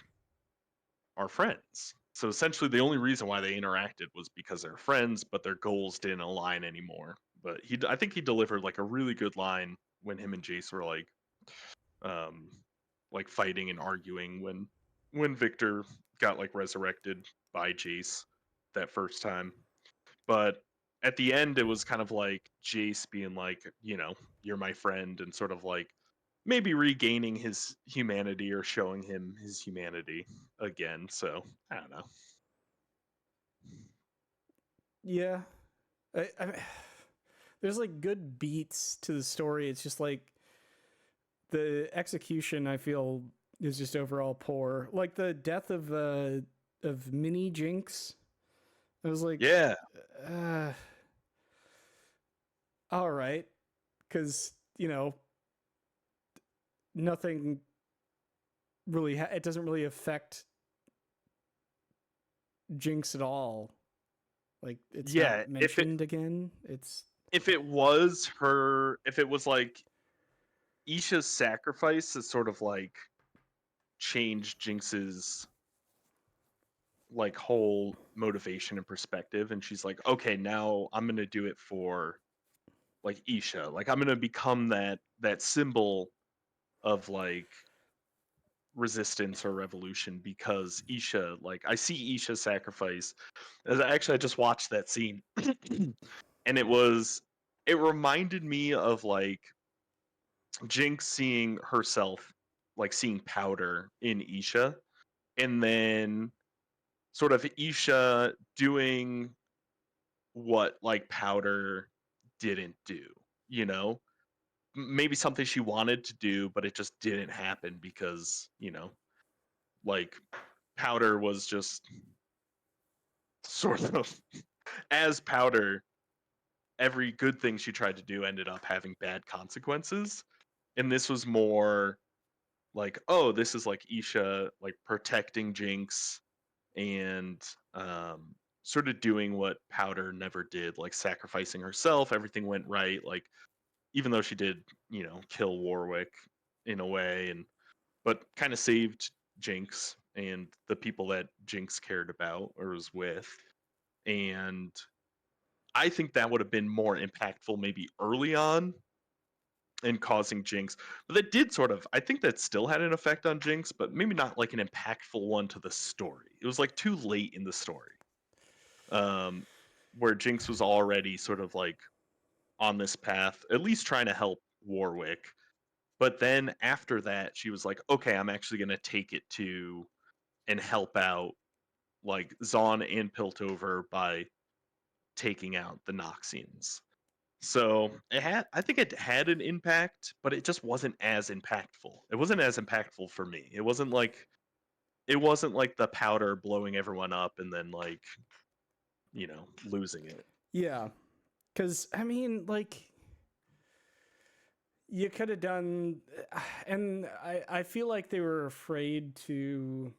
are friends. So essentially the only reason why they interacted was because they're friends, but their goals didn't align anymore. But I think he delivered like a really good line when him and Jace were um like fighting and arguing when Victor got like resurrected by Jace that first time. But at the end it was kind of like Jace being like, you know, you're my friend and sort of like maybe regaining his humanity or showing him his humanity again. So I don't know. Yeah. I there's like good beats to the story. It's just like the execution I feel is just overall poor. Like the death of Mini Jinx. I was like, Yeah, uh, all right, because you know nothing really. It doesn't really affect Jinx at all. Like it's not yeah. mentioned again. It's If it was her, if it was like Isha's sacrifice that sort of like changed Jinx's like whole motivation and perspective, and she's like, okay, now I'm gonna do it for like Isha. Like I'm gonna become that symbol of like resistance or revolution because Isha, like I see Isha's sacrifice. Actually, I just watched that scene, and it reminded me of like Jinx seeing herself, like seeing powder in Isha, and then sort of Isha doing what like powder didn't do, you know? Maybe something she wanted to do, but it just didn't happen because, you know, like powder was just sort of as powder, every good thing she tried to do ended up having bad consequences. And this was more like, oh, this is like Isha like protecting Jinx and sort of doing what Powder never did, like sacrificing herself. Everything went right. Like even though she did, you know, kill Warwick in a way, and but kind of saved Jinx and the people that Jinx cared about or was with. And I think that would have been more impactful maybe early on and causing Jinx. But that did sort of, I think that still had an effect on Jinx, but maybe not like an impactful one to the story. It was like too late in the story. Um, where Jinx was already sort of like on this path, at least trying to help Warwick. But then after that, she was like, okay, I'm actually going to take it to and help out like Zaun and Piltover by taking out the Noxians. So I think it had an impact, but it just wasn't as impactful. It wasn't as impactful for me. It wasn't like the powder blowing everyone up and then like, you know, losing it. yeah, because I mean, like you could have done, and I feel like they were afraid to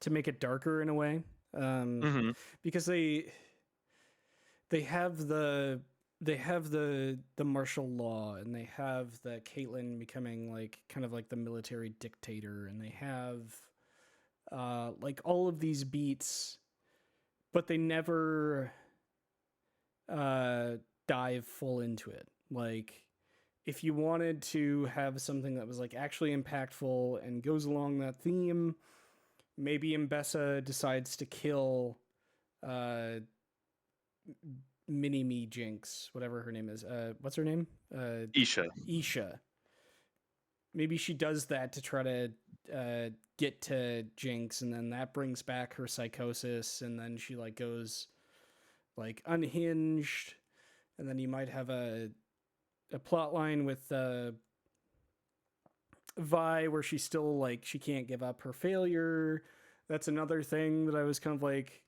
make it darker in a way, Hmm. because they have the martial law, and they have the Caitlyn becoming like kind of like the military dictator, and they have like all of these beats, but they never dive full into it. Like, if you wanted to have something that was like actually impactful and goes along that theme, maybe Mbessa decides to kill uh mini me Jinx, whatever her name is. What's her name? Isha. Isha. Maybe she does that to try to get to Jinx, and then that brings back her psychosis, and then she like goes like unhinged, and then you might have a plot line with Vi where she's still like she can't give up her failure. That's another thing that I was kind of like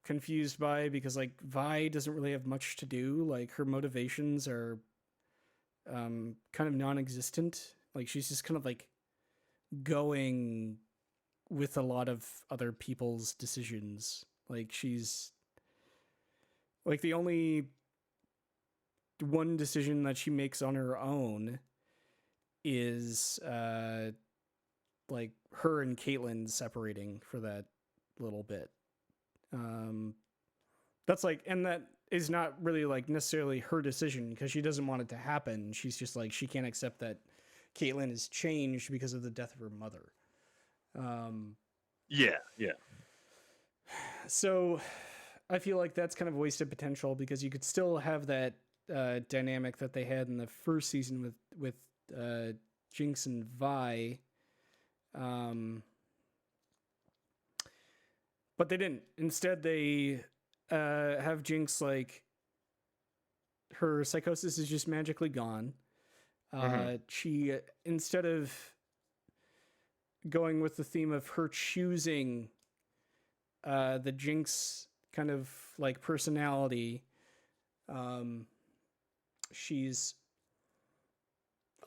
confused by, because like Vi doesn't really have much to do. Like her motivations are kind of non-existent. Like she's just kind of like going with a lot of other people's decisions. Like she's like the only one decision that she makes on her own is like her and Caitlyn separating for that little bit. That's like, and that is not really like necessarily her decision because she doesn't want it to happen. She's just like she can't accept that Caitlyn has changed because of the death of her mother. Yeah. So I feel like that's kind of wasted potential because you could still have that dynamic that they had in the first season with Jinx and Vi. But they didn't. Instead, they have Jinx like her psychosis is just magically gone. She, instead of going with the theme of her choosing the Jinx kind of like personality, she's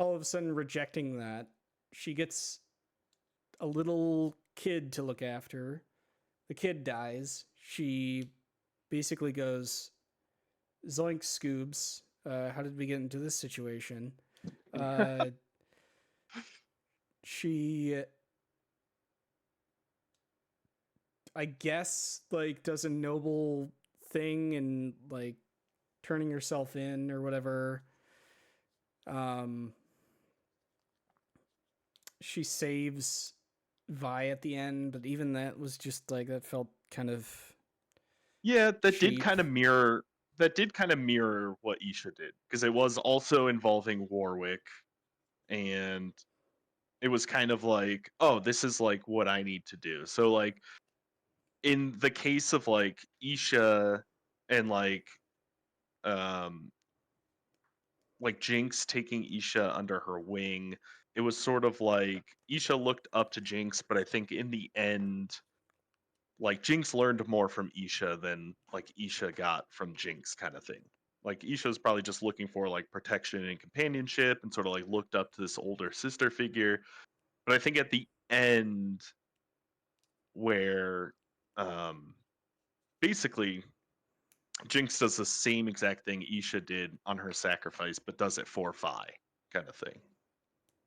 all of a sudden rejecting that. She gets a little kid to look after. The kid dies. She basically goes, zoink scoobs. How did we get into this situation? She, I guess, like does a noble thing and like turning herself in or whatever. She saves Vi at the end, but even that was just like that felt kind of That did cheap. kind of mirror what Isha did, because it was also involving Warwick, and it was kind of like, oh, this is like what I need to do. So like in the case of like Isha and um like Jinx taking Isha under her wing, it was sort of like Isha looked up to Jinx, but I think in the end, like Jinx learned more from Isha than like Isha got from Jinx, kind of thing. Like Isha's probably just looking for like protection and companionship and sort of like looked up to this older sister figure. But I think at the end where basically Jinx does the same exact thing Isha did on her sacrifice, but does it for Vi, kind of thing.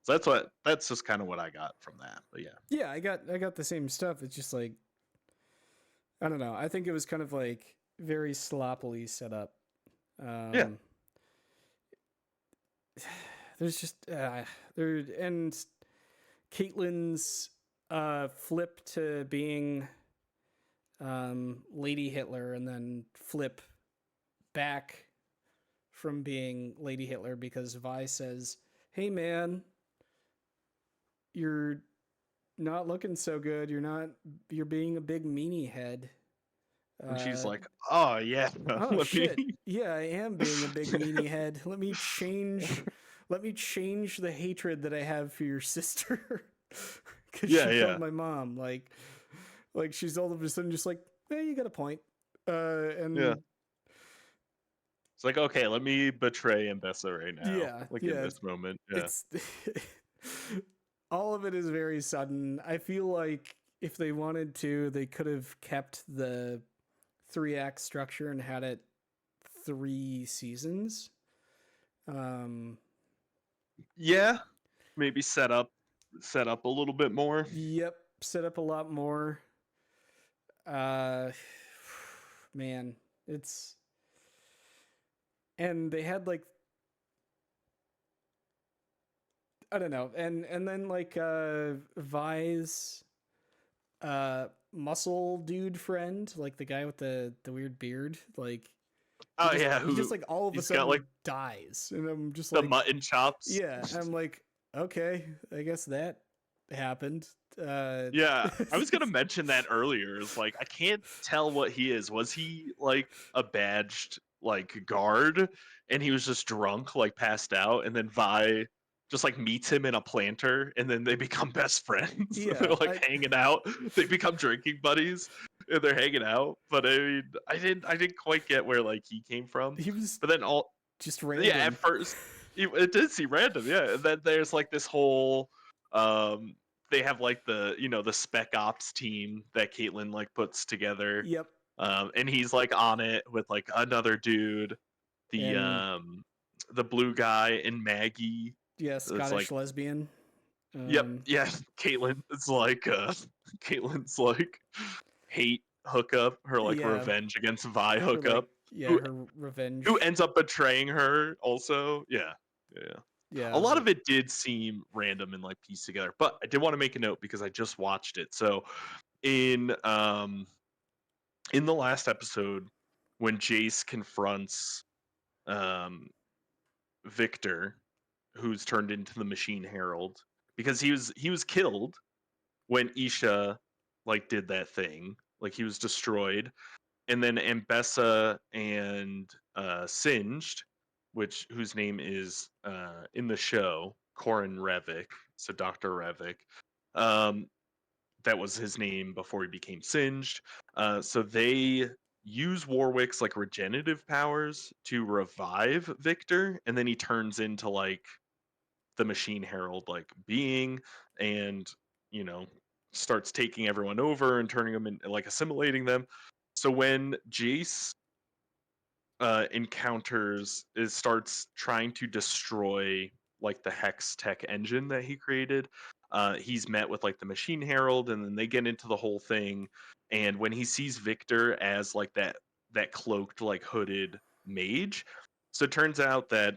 So that's just kind of what I got from that. But yeah. Yeah, I got the same stuff. It's just like I don't know. I think it was kind of like very sloppily set up. Yeah. There's just there, and Caitlyn's flip to being Lady Hitler and then flip back from being Lady Hitler because Vi says, "Hey man, you're not looking so good. You're being a big meanie head." And she's like, "Oh yeah, Oh let shit. me." Yeah, I am being a big meanie head. Let me change the hatred that I have for your sister. Cause she killed my mom. Like she's all of a sudden just like, you got a point. And Yeah. It's like, okay, let me betray Mbessa right now. Yeah, In this moment. Yeah. It's all of it is very sudden. I feel like if they wanted to, they could have kept the 3-act structure and had it 3 seasons. Yeah, maybe set up a little bit more. Yep, set up a lot more. Man, It's and they had like I don't know, and then like Vi's muscle dude friend, like the guy with the weird beard, like Oh yeah, he just who like all of a he's got like sudden dies, and I'm just the like, mutton chops. yeah, I'm like, okay, I guess that happened. Yeah, I was gonna mention that earlier. Is like I can't tell what he is. Was he like a badged like guard, and he was just drunk, like passed out, and then Vi just like meets him in a planter, and then they become best friends. They're yeah, like hanging out. They become drinking buddies, and they're hanging out. But I mean, I didn't quite get where like he came from. he was But then all just yeah, at random. first it did seem random, yeah. And then there's like this whole um they have like the the spec ops team that Caitlyn like puts together. Yep, And he's like on it with like another dude, the and um the blue guy and Maggie. yeah, It's like Scottish lesbian. yep, yeah, Caitlyn is like Caitlyn's like hate hookup, her like Yeah, revenge against Vi her like hookup. yeah, Who her who revenge. ends up betraying her also. Yeah. Yeah. A Yeah, lot but of it did seem random and like pieced together, but I did want to make a note because I just watched it. So in in the last episode when Jace confronts um Victor, who's turned into the Machine Herald, because he was killed when Isha like did that thing. Like he was destroyed, and then Ambessa and Singed, whose name is in the show Corin Revik, so Dr. Revik. Um, that was his name before he became Singed. So they use Warwick's like regenerative powers to revive Victor, and then he turns into like the Machine Herald like being, and you know starts taking everyone over and turning them in like assimilating them. So when Jace encounters is starts trying to destroy like the Hex tech engine that he created, he's met with like the Machine Herald, and then they get into the whole thing. And when he sees Victor as like that cloaked like hooded mage, so it turns out that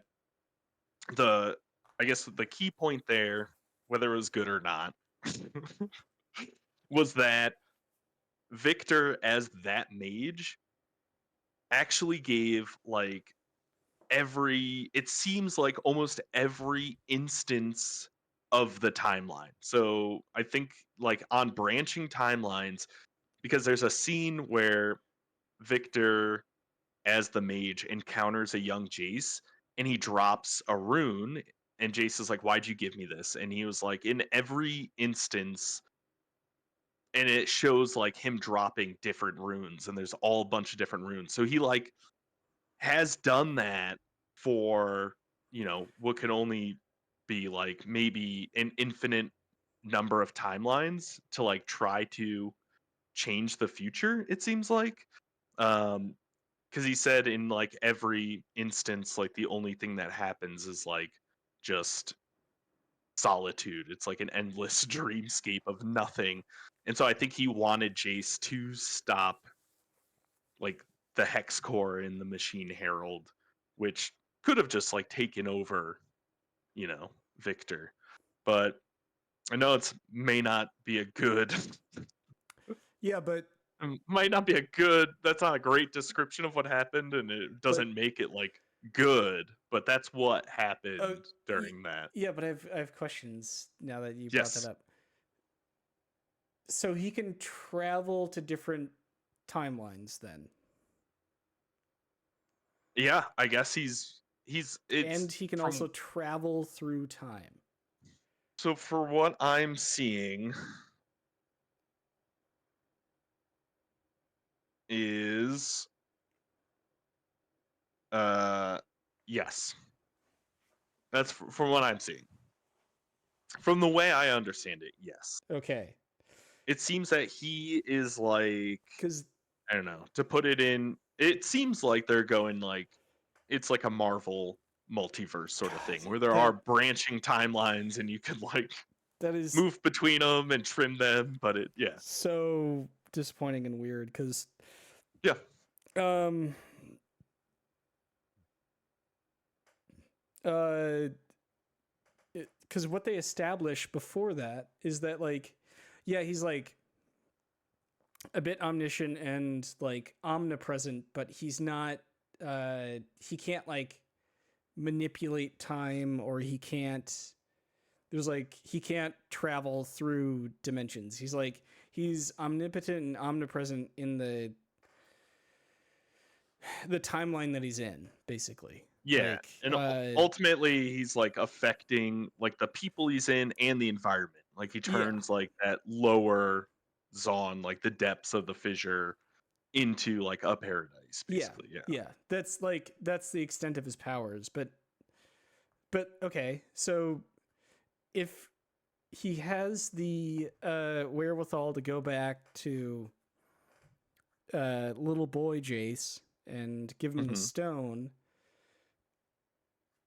the I guess the key point there, whether it was good or not, was that Victor as that mage actually gave like it seems like almost every instance of the timeline. So I think like on branching timelines, because there's a scene where Victor as the mage encounters a young Jace, and he drops a rune, and Jace is like, "Why'd you give me this?" And he was like, in every instance, and it shows like him dropping different runes, and there's all a bunch of different runes. So he like has done that for what can only be like maybe an infinite number of timelines to like try to change the future, it seems like. Because he said in like every instance, like the only thing that happens is like just solitude. It's like an endless dreamscape of nothing. And so I think he wanted Jace to stop like the Hex Core in the Machine Herald, which could have just like taken over, Victor. But I know it's may not be a good yeah, but might not be a good that's not a great description of what happened, and it but doesn't make it like good, but that's what uh, happened during that. yeah, but I have questions now that you brought that Yes. up. So he can travel to different timelines then, Yeah, I guess he's it's and he can from also travel through time. so for what I'm seeing is uh yes. That's from what I'm seeing. From the way I understand it, yes. Okay, It seems that he is like, because I don't know, to put it in, it seems like they're going like it's like a Marvel multiverse sort of thing God, where there are branching timelines and you can like that is move between them and trim them, but yeah. so disappointing and weird. Because Yeah. Um. Uh. Because what they establish before that is that like, yeah, he's like a bit omniscient and like omnipresent, but he's not. He can't like manipulate time, or he can't. There's like he can't travel through dimensions. He's omnipotent and omnipresent in the timeline that he's in, basically. Yeah, Like, and ultimately he's like affecting like the people he's in and the environment. Like he yeah, turns like that lower zone, like the depths of the fissure, into like a paradise, yeah, basically. Yeah. yeah. That's the extent of his powers. But okay, so if he has the wherewithal to go back to little boy Jace and give him the hmm stone,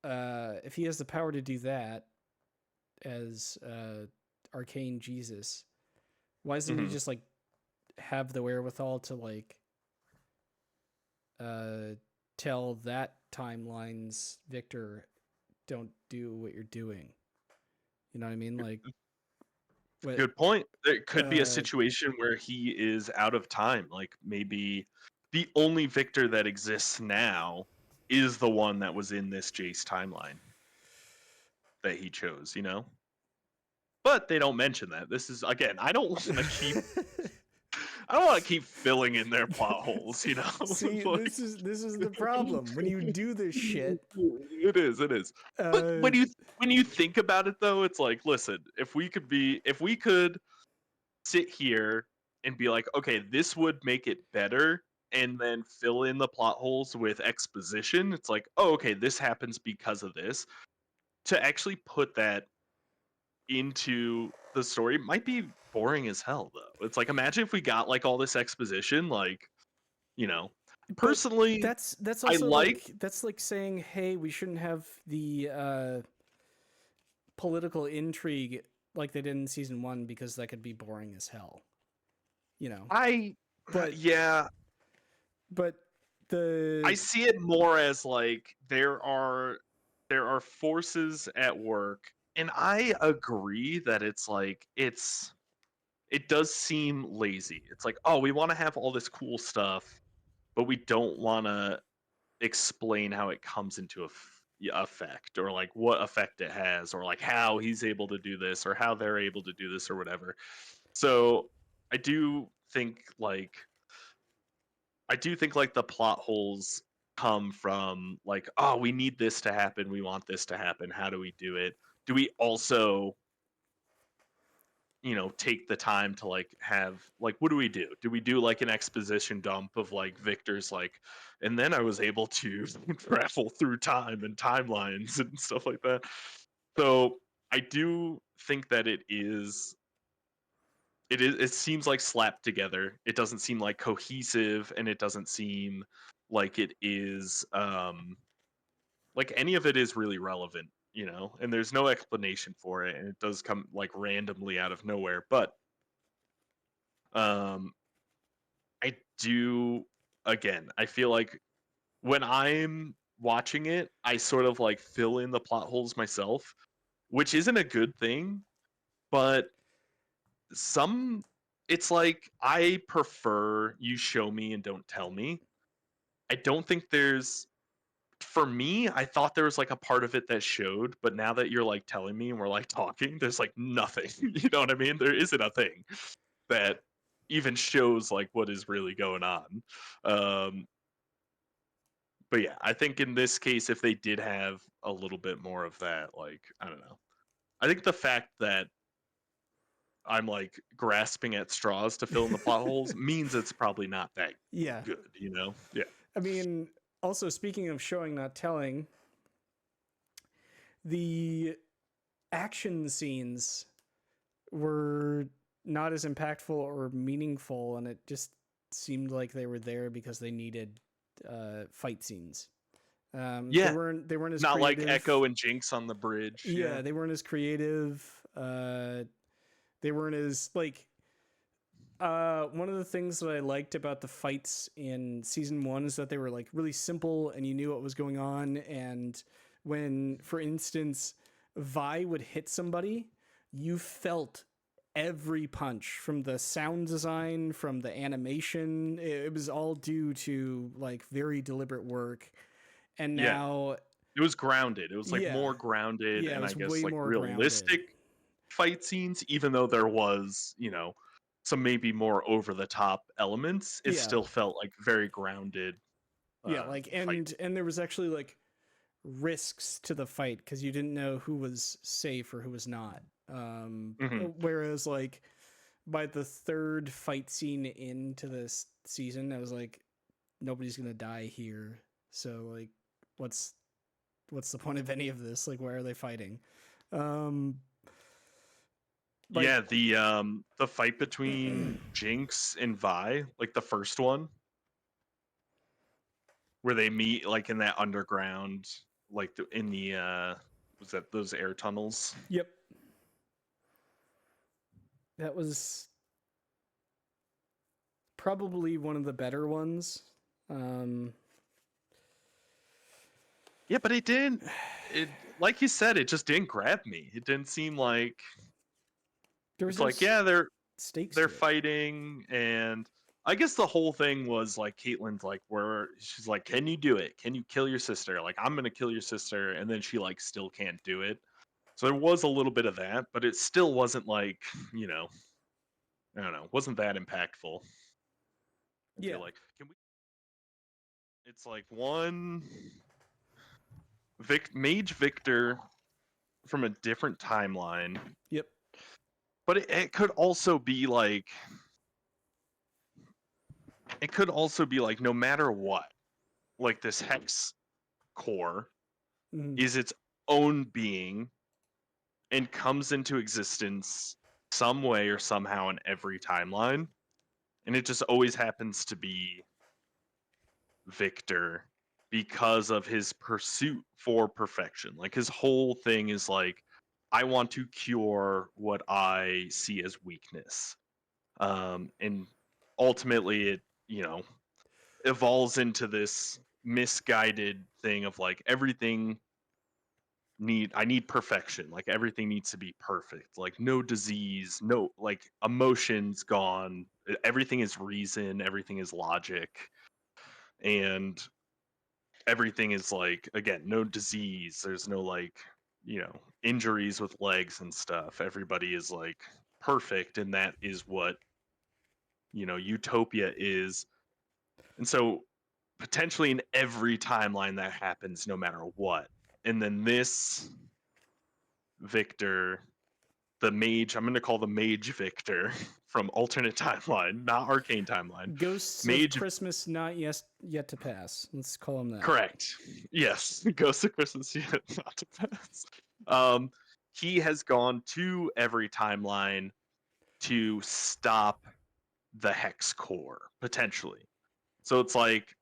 if he has the power to do that as Arcane Jesus, why doesn't he hmm just like have the wherewithal to like uh, tell that timeline's Victor, don't do what you're doing? You know what I mean? Like, what? Good point. There could be a Uh, situation where he is out of time. Like maybe the only Victor that exists now is the one that was in this Jace timeline that he chose, you know? But they don't mention that. This is again, I don't want to keep filling in their plot holes, you know? See, Like, this is the problem when you do this shit. it is. But Uh, when you think about it though, it's like, listen, if we could sit here and be like, okay, this would make it better, and then fill in the plot holes with exposition. It's like, oh, okay, this happens because of this. To actually put that into the story might be boring as hell, though. It's like, imagine if we got like all this exposition, like, you know, but personally, that's I also like, like that's like saying, hey, we shouldn't have the political intrigue like they did in season one because that could be boring as hell. You know, I, but yeah, but I the see it more as like there are forces at work, and I agree that it's like it does seem lazy. It's like, oh, we want to have all this cool stuff, but we don't want to explain how it comes into effect, or like what effect it has, or like how he's able to do this, or how they're able to do this, or whatever. So I do think like the plot holes come from like, oh, we need this to happen, we want this to happen. How do we do it? Do we also, take the time to like have like, what do we do? Do we do like an exposition dump of like Victor's like, and then I was able to travel through time and timelines and stuff like that. So I do think that it seems like slapped together. It doesn't seem like cohesive, and it doesn't seem like it is like any of it is really relevant, and there's no explanation for it, and it does come like randomly out of nowhere. But um I do, again, I feel like when I'm watching it, I sort of like fill in the plot holes myself, which isn't a good thing, but some it's like I prefer you show me and don't tell me. I don't think there's for me, I thought there was like a part of it that showed, but now that you're like telling me and we're like talking, there's like nothing. You know what I mean? There isn't a thing that even shows like what is really going on. Um, but yeah, I think in this case, if they did have a little bit more of that, like, I don't know. I think the fact that I'm like grasping at straws to fill in the plot holes means it's probably not that yeah, good, you know? Yeah. I mean, also speaking of showing not telling, the action scenes were not as impactful or meaningful, and it just seemed like they were there because they needed fight scenes. Yeah. They weren't as Not like creative. Echo and Jinx on the bridge. Yeah. Yeah, they weren't as creative. They weren't as like One of the things that I liked about the fights in season 1 is that they were like really simple and you knew what was going on. And when, for instance, Vi would hit somebody, you felt every punch from the sound design, from the animation. It was all due to like very deliberate work. And Yeah, now, it was grounded. It was like yeah, more grounded yeah, it and I was guess way like more grounded. realistic fight scenes, even though there was, some maybe more over the top elements. It Yeah, still felt like very grounded yeah, like fight. and there was actually like risks to the fight because you didn't know who was safe or who was not. Hmm. Whereas like by the third fight scene into this season, I was like, nobody's gonna die here. So like, what's what's the point of any of this? Like, why are they fighting? Um, like, Yeah, the fight between Jinx and Vi, like the first one, where they meet like in that underground, like in the was that those air tunnels? yep, that was probably one of the better ones. Um, Yeah, but it didn't. It like you said, it just didn't grab me. It didn't seem like there was it's no like yeah, stakes they're to it. fighting, and I guess the whole thing was like Caitlyn's like where she's like, "Can you do it? Can you kill your sister?" Like I'm gonna kill your sister, and then she like still can't do it. So there was a little bit of that, but it still wasn't like you know I don't know, wasn't that impactful. I feel Yeah, like can we? It's like one Mage Victor from a different timeline, yep, but it could also be like no matter what, like this hex core mm, is its own being and comes into existence some way or somehow in every timeline, and it just always happens to be Victor because of his pursuit for perfection. Like his whole thing is like, I want to cure what I see as weakness. And ultimately it, evolves into this misguided thing of like everything I need perfection. Like everything needs to be perfect. Like no disease, no like emotions gone. Everything is reason, everything is logic. And everything is like again no disease, there's no like injuries with legs and stuff. Everybody is like perfect, and that is what utopia is. And so potentially in every timeline that happens no matter what. And then this Victor, the mage, I'm going to call the mage Victor from alternate timeline, not Arcane timeline, Ghosts of mage. Christmas not yet to pass. Let's call them that. Correct. Yes, Ghost of Christmas yet not to pass. Um, he has gone to every timeline to stop the hex core potentially. So it's like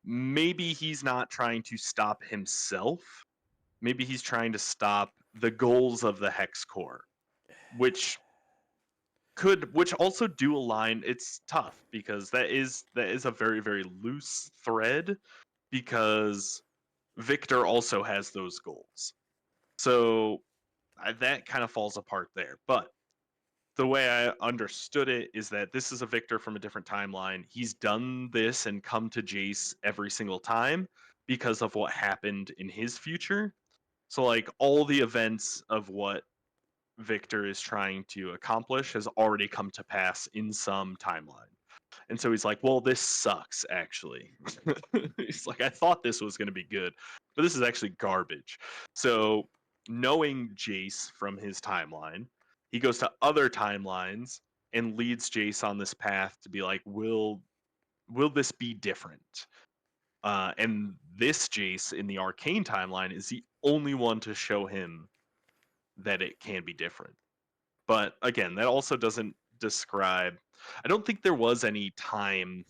maybe he's not trying to stop himself. Maybe he's trying to stop the goals of the hex core, which which also do align. It's tough because that is a very very loose thread because Victor also has those goals. So that kind of falls apart there. But the way I understood it is that this is a Victor from a different timeline. He's done this and come to Jace every single time because of what happened in his future. So like all the events of what Victor is trying to accomplish has already come to pass in some timeline. And so he's like, well, this sucks, actually. He's like, I thought this was going to be good, but this is actually garbage. So, knowing Jace from his timeline, he goes to other timelines and leads Jace on this path to be like, will this be different? And this Jace in the Arcane timeline is the only one to show him that it can be different. But again, that also doesn't describe. I don't think there was any time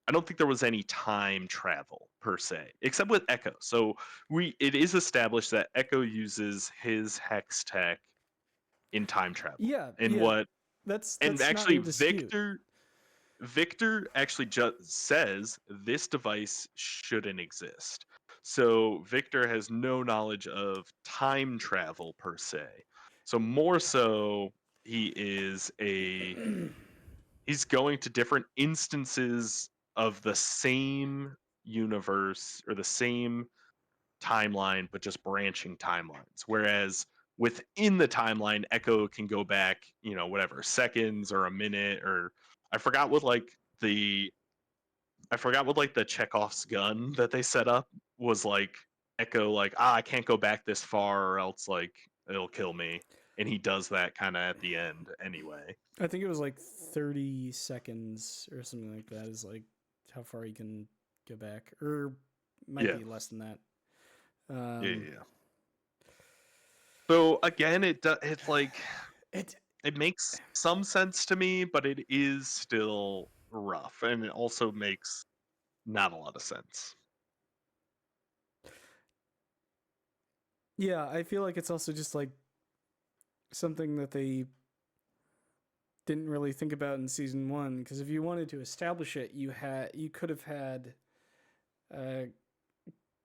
I don't think there was any time travel per se, except with Echo. So it is established that Echo uses his hex tech in time travel. Yeah, And yeah. And that's not actually, in dispute. Victor actually just says this device shouldn't exist. So Victor has no knowledge of time travel per se. So more so, he is a he's going to different instances of the same universe or the same timeline, but just branching timelines. Whereas within the timeline, Echo can go back, whatever, seconds or a minute, or I forgot what like the I forgot what like the Chekhov's gun that they set up was like. Echo like, I can't go back this far or else like it'll kill me. And he does that kind of at the end anyway. I think it was like 30 seconds or something like that is like how far you can go back, or might Yeah. be less than that. Yeah. So again, it's like It it makes some sense to me, but it is still rough, and it also makes not a lot of sense. Yeah, I feel like it's also just like something that they didn't really think about in season 1, because if you wanted to establish it, you could have had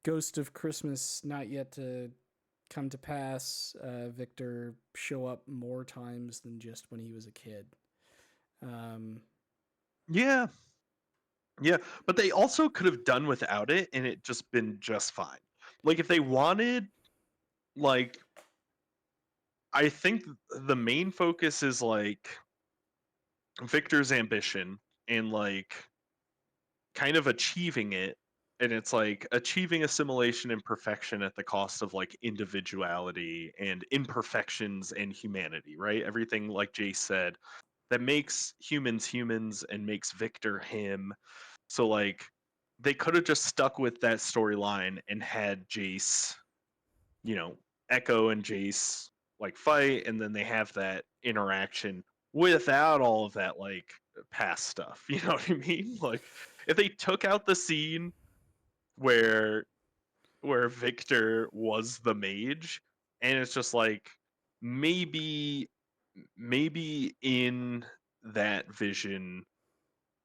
Ghost of Christmas Not Yet to come to pass, Victor show up more times than just when he was a kid. Um, Yeah, yeah, but they also could have done without it, and it just been just fine. Like if they wanted, like I think the main focus is like Victor's ambition and like kind of achieving it, and it's like achieving assimilation and perfection at the cost of like individuality and imperfections and humanity, right? Everything like Jay said that makes humans humans and makes Victor him. So like they could have just stuck with that storyline and had Jace, you know, Echo and Jace like fight, and then they have that interaction without all of that like past stuff. You know what I mean? Like if they took out the scene where Victor was the mage, and it's just like maybe in that vision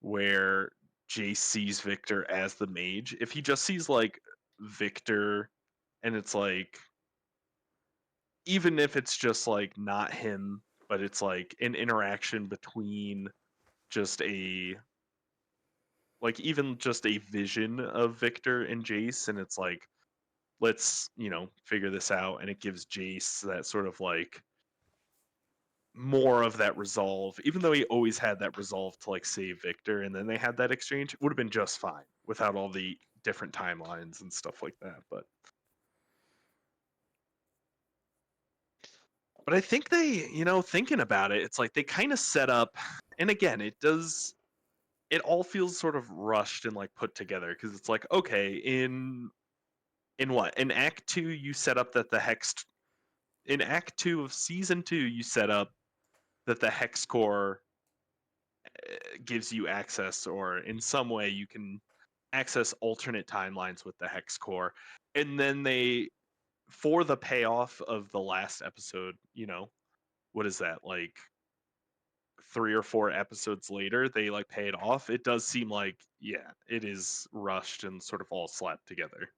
where Jace sees Victor as the mage, if he just sees like Victor and it's like even if it's just like not him, but it's like an interaction between just a like even just a vision of Victor and Jace, and it's like let's figure this out, and it gives Jace that sort of like more of that resolve, even though he always had that resolve to like save Victor, and then they had that exchange, it would have been just fine without all the different timelines and stuff like that. But I think they, thinking about it, it's like they kind of set up, and again, it all feels sort of rushed and like put together because it's like, okay, in what? In Act 2 you set up that the hex in Act 2 of season 2 you set up that the hex core gives you access, or in some way you can access alternate timelines with the hex core. And then they, for the payoff of the last episode, what is that, like 3 or 4 episodes later, they like pay it off. It does seem like, yeah, it is rushed and sort of all slapped together.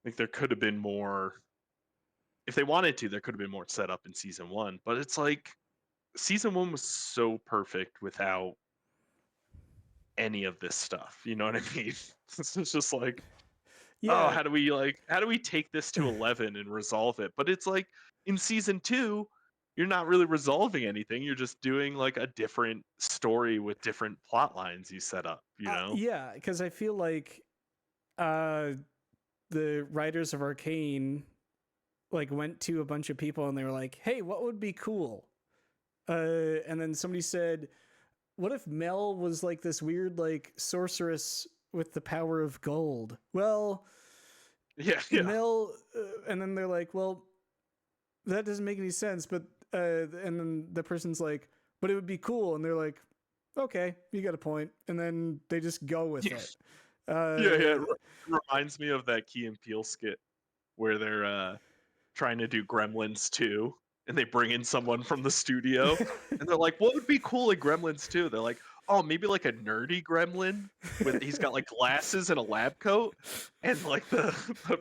Like there could have been more, if they wanted to, there could have been more set up in season 1, but it's like season 1 was so perfect without any of this stuff. You know what I mean? It's just like, oh, yeah, how do we take this to 11 and resolve it? But it's like in season 2, you're not really resolving anything. You're just doing like a different story with different plot lines you set up, yeah, because I feel like uh, the writers of Arcane like went to a bunch of people and they were like, "Hey, what would be cool?" And then somebody said, "What if Mel was like this weird like sorceress with the power of gold?" Well, Yeah. Mel, and then they're like, "Well, that doesn't make any sense." But and then the person's like, "But it would be cool," and they're like, "Okay, you got a point," and then they just go with Yeah. it. It reminds me of that Key and Peele skit where they're trying to do Gremlins 2, and they bring in someone from the studio, and they're like, "What would be cool in Gremlins 2?" They're like, "Oh, maybe like a nerdy gremlin with he's got like glasses and a lab coat." And like the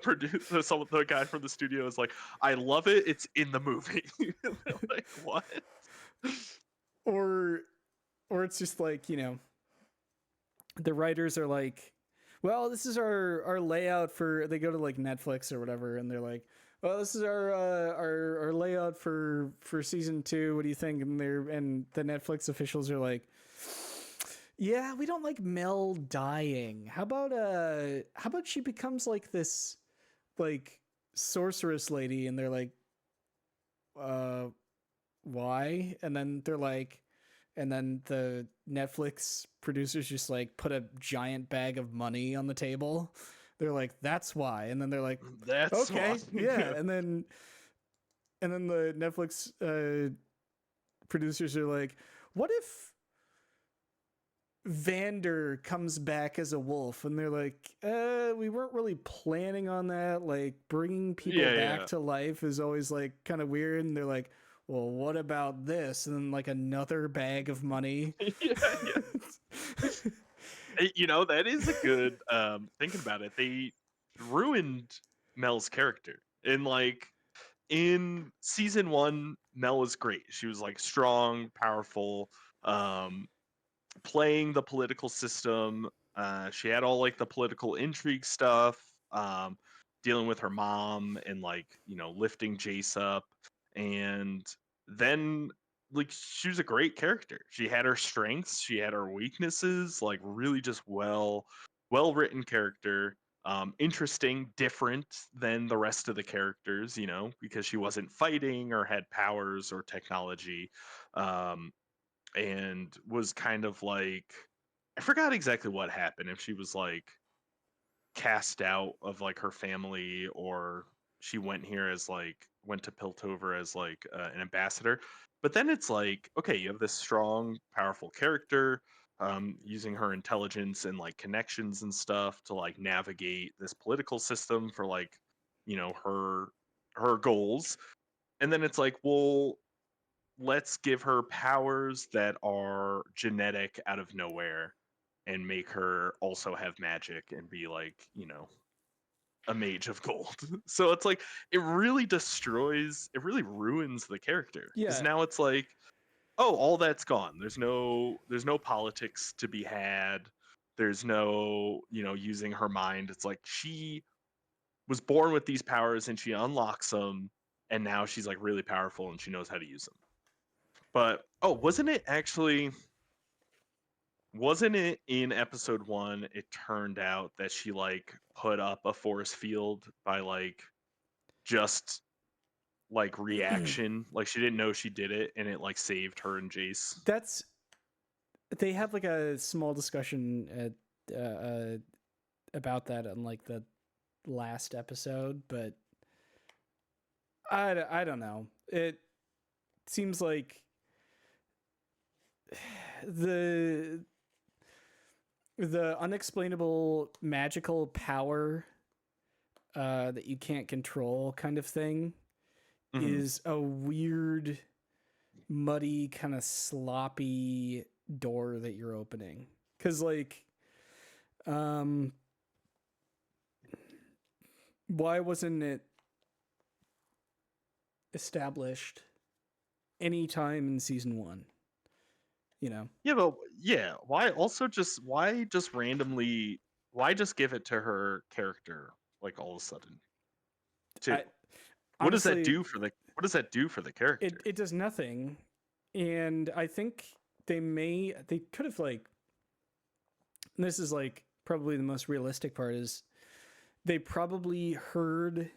producer, the guy from the studio is like, "I love it. It's in the movie." And they're like, "What?" or it's just like, you know, the writers are like, well, this is our layout for, they go to like Netflix or whatever, and they're like, well, this is our layout for season 2. What do you think? And the Netflix officials are like, yeah, we don't like Mel dying. How about she becomes like this like sorceress lady? And they're like, uh why? And then they're like, and then the Netflix producers just like put a giant bag of money on the table. They're like, that's why. And then they're like, That's why. okay, yeah. And then the Netflix producers are like, what if Vander comes back as a wolf? And they're like, we weren't really planning on that. Like, bringing people Yeah, back yeah. to life is always like kind of weird. And they're like, well, what about this? And then like another bag of money. Yeah, yeah. You know, that is a good thinking about it. They ruined Mel's character. And like in season 1, Mel was great. She was like strong, powerful, um playing the political system. She had all like the political intrigue stuff, dealing with her mom and like, you know, lifting Jace up. And then like she was a great character. She had her strengths, she had her weaknesses, like really just well written character. Interesting, different than the rest of the characters, you know, because she wasn't fighting or had powers or technology. Um, and was kind of like, I forgot exactly what happened, if she was like cast out of like her family, or she went here as like went to Piltover as like an ambassador. But then it's like, okay, you have this strong, powerful character, using her intelligence and like connections and stuff to like navigate this political system for like, you know, her goals. And then it's like, well, let's give her powers that are genetic out of nowhere and make her also have magic and be like, you know, a mage of gold. So it's like it really destroys, it really ruins the character, because Yeah, now it's like, oh, all that's gone. There's no politics to be had. There's no, you know, using her mind. It's like she was born with these powers and she unlocks them, and now she's like really powerful and she knows how to use them. But oh, wasn't it in episode 1 it turned out that she like put up a force field by like just like reaction, like she didn't know she did it, and it like saved her and Jace. that's, they have like a small discussion about that on like the last episode, but I don't know. It seems like the unexplainable magical power that you can't control kind of thing Mhm. is a weird, muddy, kind of sloppy door that you're opening. Because like, um, why wasn't it established any time in season 1? You know, Yeah, but yeah, why just randomly, why just give it to her character like all of a sudden too? I honestly, What does that do for the character? it does nothing, and I think they could have like, and this is like probably the most realistic part, is they probably heard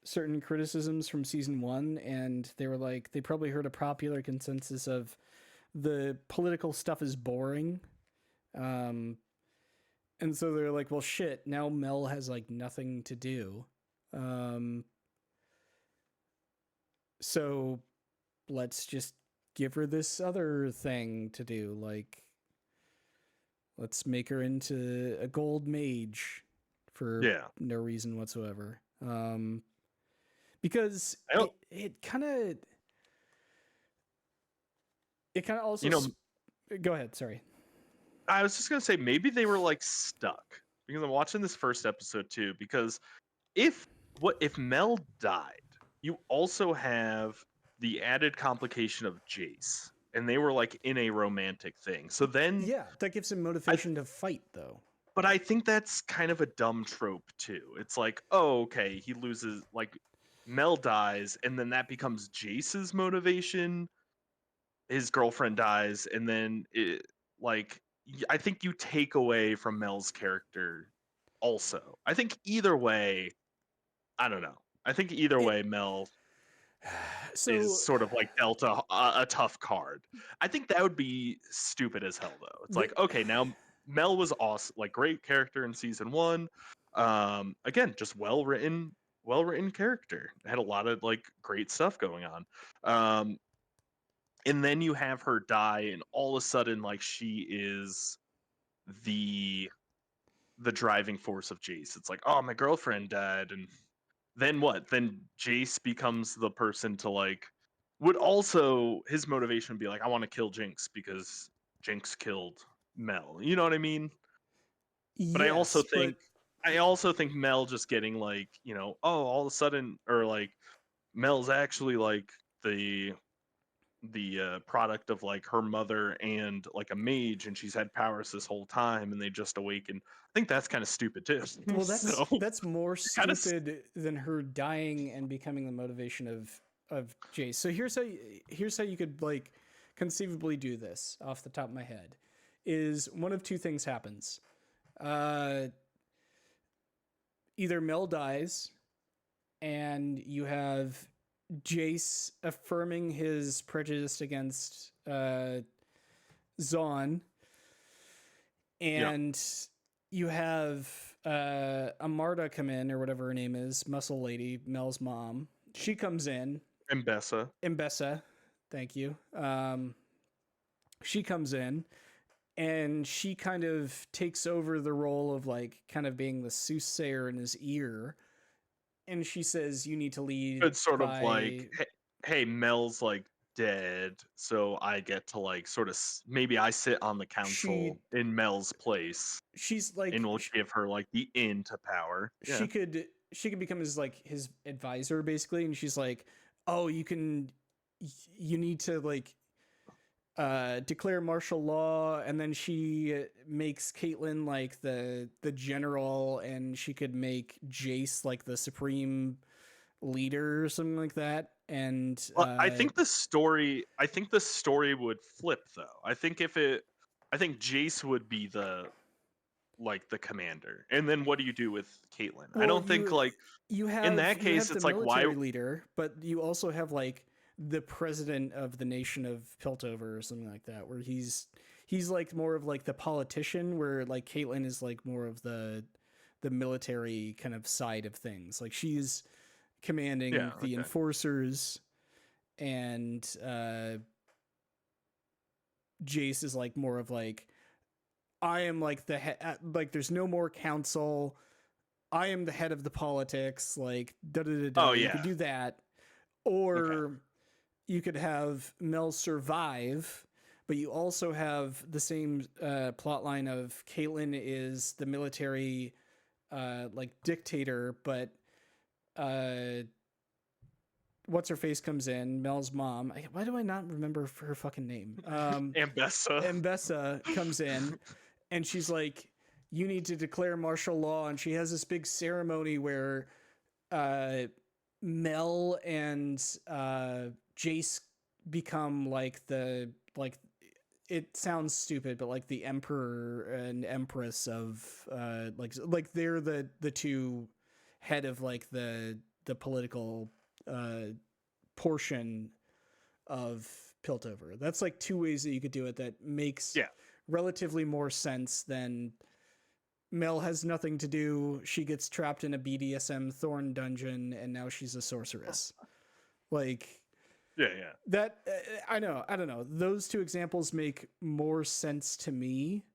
certain criticisms from season 1, and they were like, they probably heard a popular consensus of the political stuff is boring. Um, and so they're like, well, shit, now Mel has like nothing to do. Um, so let's just give her this other thing to do. Like, let's make her into a gold mage for Yeah. no reason whatsoever. Because I don't it kind of, it kind of also You know, go ahead, sorry. I was just gonna say maybe they were like stuck because I'm watching this first episode too. Because if Mel died, you also have the added complication of Jace, and they were like in a romantic thing. So then Yeah, that gives him I motivation to fight though. but I think that's kind of a dumb trope too. It's like, oh, okay, he loses, like Mel dies, and then that becomes Jace's motivation. His girlfriend dies, and then like I think you take away from Mel's character. Also, I think either way, I don't know. I think either It way, Mel is so sort of like dealt a tough card. I think that would be stupid as hell, though. It's the, like, okay, now Mel was awesome, like great character in season one. Again, just well written character. Had a lot of like great stuff going on. And then you have her die, and all of a sudden, like she is the the driving force of Jace. It's like, oh, my girlfriend died, and then what? Then Jace becomes the person to like would also his motivation would be like, I want to kill Jinx because Jinx killed Mel. You know what I mean? But yes, but I also think Mel just getting like, oh, all of a sudden or like Mel's actually like the product of like her mother and like a mage, and she's had powers this whole time and they just awaken. I think that's kind of stupid too. well, So that's more kind of stupid than her dying and becoming the motivation of Jace. So here's how you could like conceivably do this off the top of my head. Is one of two things happens. Uh, Either Mel dies, and you have Jace affirming his prejudice against Zahn, yeah, and you have Amarta come in, or whatever her name is, Muscle Lady, Mel's mom. She comes in. and Bessa. Mbessa, thank you. She comes in, and she kind of takes over the role of like kind of being the soothsayer in his ear, and she says, you need to lead It's sort of like, by hey, Mel's like dead, so I get to like sort of maybe I sit on the she council in Mel's place, she's and like we'll give her like the in to power. Yeah. she could become his advisor basically, and she's like, oh, you need to like declare martial law, and then she makes Caitlyn like the general, and she could make Jace like the supreme leader or something like that. And Well, I think the story would flip though. I think Jace would be the commander. And then what do you do with Caitlyn? I well, don't think like in that you case have the it's like why. military leader, but you also have like the president of the nation of Piltover or something like that, where he's like more of like the politician, where like Caitlyn is like more of the military kind of side of things. Like she's commanding Yeah, the okay. enforcers, and Jace is like more of like, I am like the head, like there's no more council. I am the head of the politics. Like da da da Oh da. You could yeah. do that, Okay. or you could have Mel survive, but you also have the same plot line of Caitlyn is the military like dictator, but what's her face comes in, Mel's mom. Why do I not remember her fucking name? Ambessa. Mbessa comes in, and she's like, you need to declare martial law, and she has this big ceremony where Mel and Jace become like it sounds stupid, but like the emperor and empress of like they're the two head of like the political portion of Piltover. That's like two ways that you could do it that makes Yeah. relatively more sense than Mel has nothing to do. She gets trapped in a BDSM thorn dungeon, and now she's a sorceress. Like Yeah, yeah. that, I don't know. Those two examples make more sense to me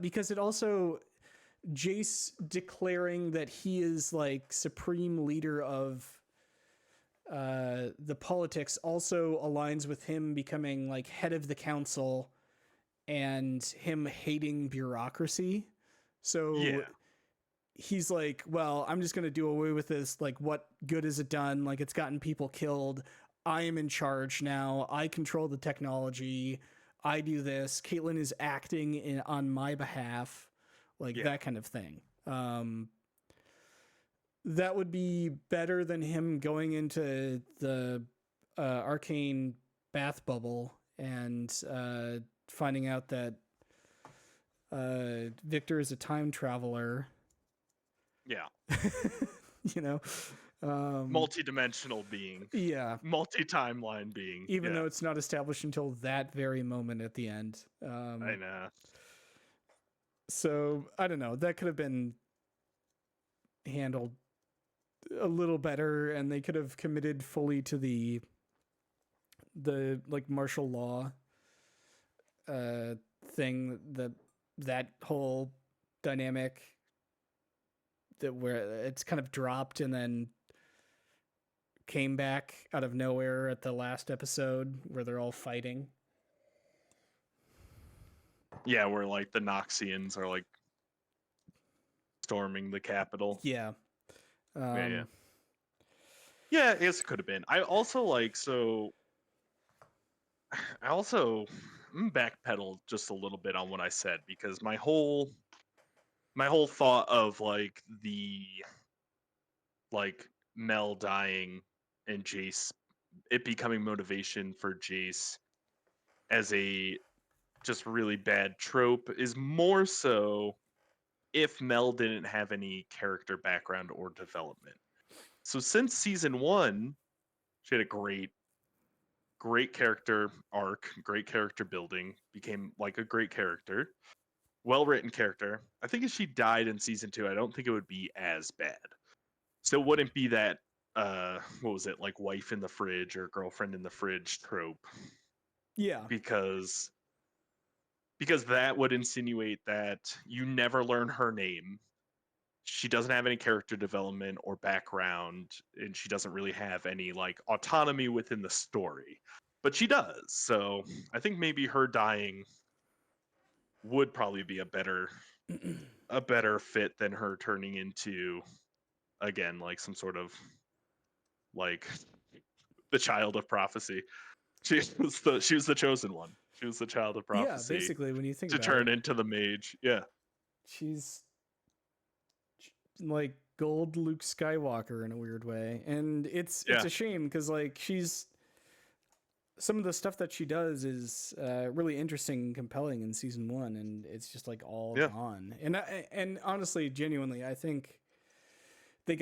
because it also Jace declaring that he is like supreme leader of the politics also aligns with him becoming like head of the council and him hating bureaucracy. So Yeah. he's like, well, I'm just going to do away with this. Like, what good has it done? Like, it's gotten people killed. I am in charge now. I control the technology. I do this. Caitlyn is acting on my behalf, like Yeah. that kind of thing. That would be better than him going into the arcane bath bubble and finding out that Victor is a time traveler. Yeah. You know, Multi-dimensional being. yeah. Multi-timeline being. Even Yeah. though it's not established until that very moment at the end. I know. So I don't know. That could have been handled a little better, and they could have committed fully to the like martial law thing, that whole dynamic that where it's kind of dropped and then came back out of nowhere at the last episode where they're all fighting. Yeah, where like the Noxians are like storming the Capitol. Yeah. Yeah. Yeah, I guess it could have been. I also like so. I also backpedal just a little bit on what I said because my whole thought of like the like Mel dying and Jace it becoming motivation for Jace as a just really bad trope is more so if Mel didn't have any character background or development. So since season 1, she had a great character arc, great character building, became like a great character, well written character. I think if she died in season 2, I don't think it would be as bad. Still wouldn't be that what was it, like wife in the fridge or girlfriend in the fridge trope. Yeah. Because that would insinuate that you never learn her name. She doesn't have any character development or background, and she doesn't really have any like autonomy within the story. But she does. So I think maybe her dying would probably be a better fit than her turning into again like some sort of like the child of prophecy. She was the chosen one. She was the child of Yeah, prophecy basically when you think to about turn it, into the mage. Yeah. she's like gold Luke Skywalker in a weird way. And it's Yeah. a shame because like she's some of the stuff that she does is really interesting and compelling in season 1, and it's just like all Yeah. gone. And honestly, genuinely, I think they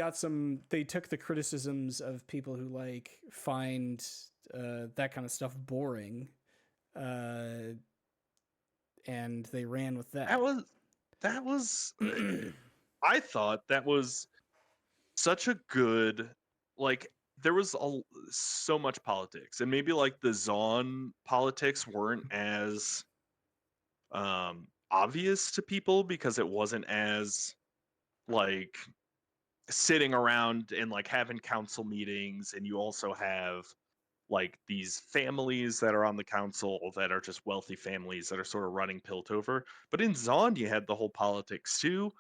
took the criticisms of people who like find that kind of stuff boring, uh, and they ran with That that. was that was I thought that was such a good like there was so much politics and maybe like the Zon politics weren't as obvious to people because it wasn't as like sitting around and like having council meetings and you also have like these families that are on the council that are just wealthy families that are sort of running Piltover. But in Zon you had the whole politics too.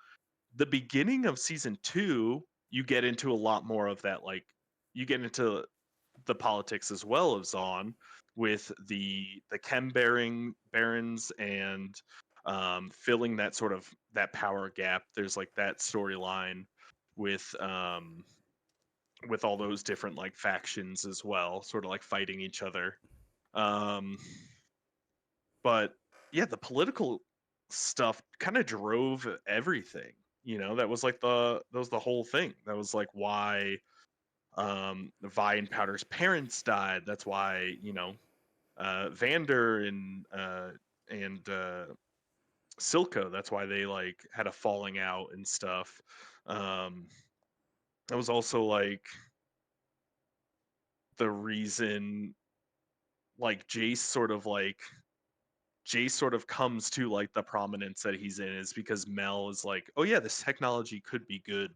The beginning of season 2 you get into a lot more of that like you get into the politics as well of Zon with the chem bearing barons and filling that sort of that power gap. There's like that storyline with all those different like factions as well, sort of like fighting each other. Um, but yeah, the political stuff kind of drove everything. That was like the whole thing. That was like why Vi and Powder's parents died. That's why Vander and Silco. That's why they like had a falling out and stuff. Um, that was also like the reason like Jace sort of comes to like the prominence that he's in is because Mel is like, oh yeah, this technology could be good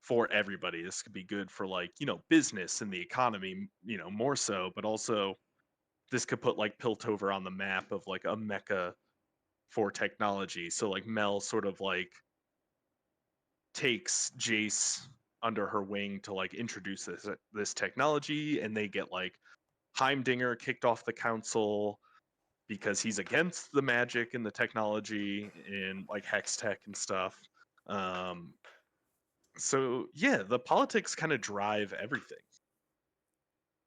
for everybody. This could be good for like, business and the economy, more so, but also this could put like Piltover on the map of like a mecca for technology. So like Mel sort of like takes Jace under her wing to like introduce this technology, and they get like Heimdinger kicked off the council because he's against the magic and the technology and like hex tech and stuff. Um, so yeah, the politics kind of drive everything,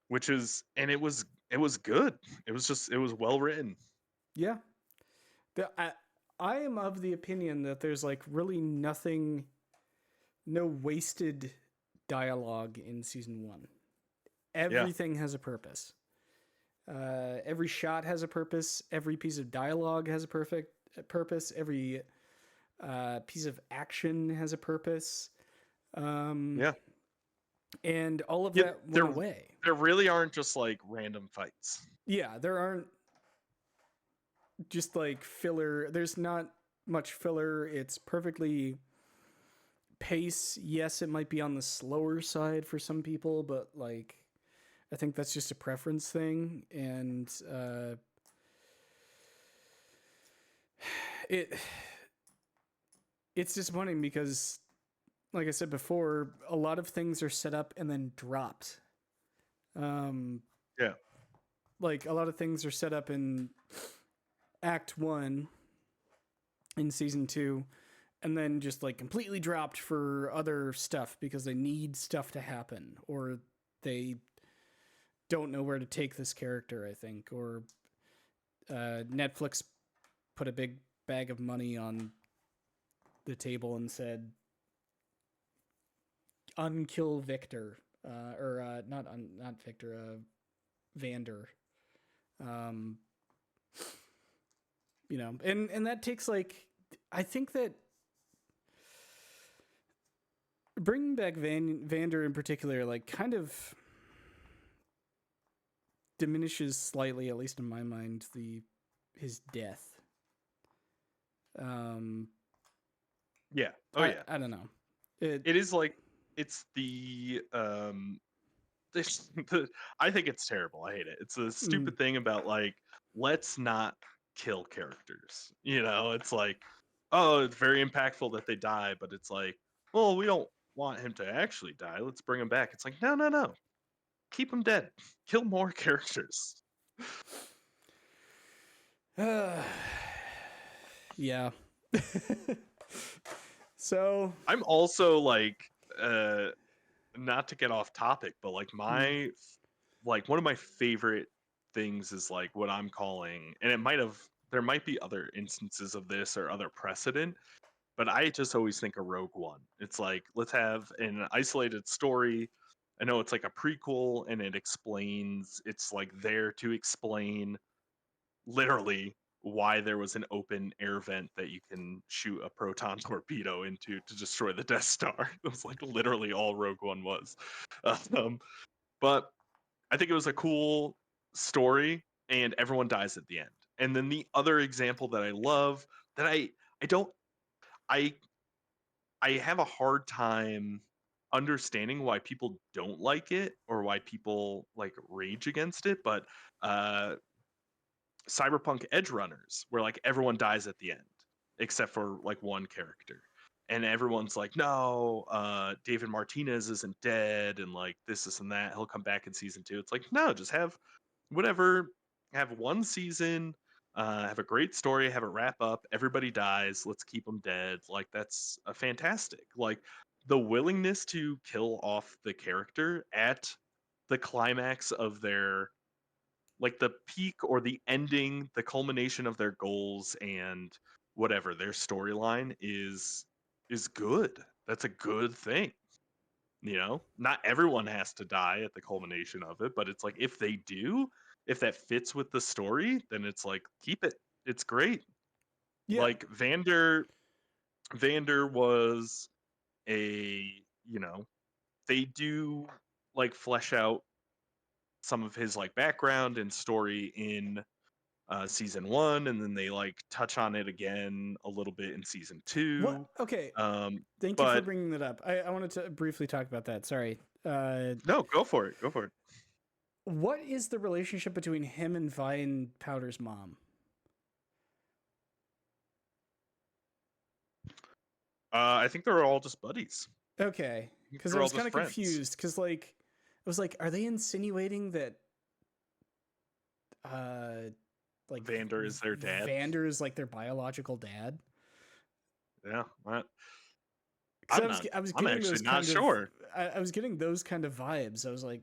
which is and it was good. It was well written. Yeah. I am of the opinion that there's like really nothing, no wasted dialogue in season one. Yeah, Everything has a purpose. Every shot has a purpose. Every piece of dialogue has a perfect purpose. Every piece of action has a purpose. Um, yeah, and all of yeah. that went There away. there really aren't just like random fights. Yeah, there aren't just like filler. There's not much filler. It's perfectly pace. Yes, it might be on the slower side for some people, but like I think that's just a preference thing, and it it's disappointing because, like I said before, a lot of things are set up and then dropped. Um, Yeah, like a lot of things are set up in Act One in season two, and then just like completely dropped for other stuff because they need stuff to happen, or they don't know where to take this character. I think, or Netflix put a big bag of money on the table and said, "Unkill Victor," or not Victor, Vander. Um, and that takes like I think that bringing back Vander in particular, like kind of diminishes slightly, at least in my mind, the his death. Um, yeah. Oh I yeah. I don't know. It It is like it's the this I think it's terrible. I hate it. It's a mm, stupid thing about like let's not kill characters. It's like, oh, it's very impactful that they die, but it's like, well, we don't want him to actually die. Let's bring him back. It's like, no, no, no. Keep him dead. Kill more characters. yeah. So I'm also like uh not to get off topic, but like mm, one of my favorite things is like what I'm calling, and there might be other instances of this or other precedent, but I just always think of Rogue One. It's like, let's have an isolated story. I know it's like a prequel and it's like there to explain literally why there was an open air vent that you can shoot a proton torpedo into to destroy the Death Star. It was like literally all Rogue One was. Um, but I think it was a cool story, and everyone dies at the end. And then the other example that I love that I don't I I have a hard time understanding why people don't like it or why people like rage against it, but uh Cyberpunk Edge Runners, where like everyone dies at the end except for like one character. And everyone's like, no, David Martinez isn't dead, and like this and that. He'll come back in season two. It's like, no, just have whatever, have one season, have a great story, have it wrap up. Everybody dies. Let's keep them dead. Like that's a fantastic. Like the willingness to kill off the character at the climax of their like the peak or the ending, the culmination of their goals and whatever their storyline is good. That's a good thing. Not everyone has to die at the culmination of it, but it's like if they do, if that fits with the story, then it's like keep it. It's great. yeah, Like Vander was a, you know, they do like flesh out some of his like background and story in season one, and then they like touch on it again a little bit in season What? two. Okay. Um, Thank you for but bringing that up. I wanted to briefly talk about that. Sorry. no, go for it. Go for it. What is the relationship between him and Vi and Powder's mom? I think they're all just buddies. Okay, I think because I they're all was just kind of friends. confused. Because like, I was like, are they insinuating that uh, like Vander is their dad. Vander is like their biological dad? Yeah, Because I was I'm getting actually those not kind of sure. I was getting those kind of vibes. I was like,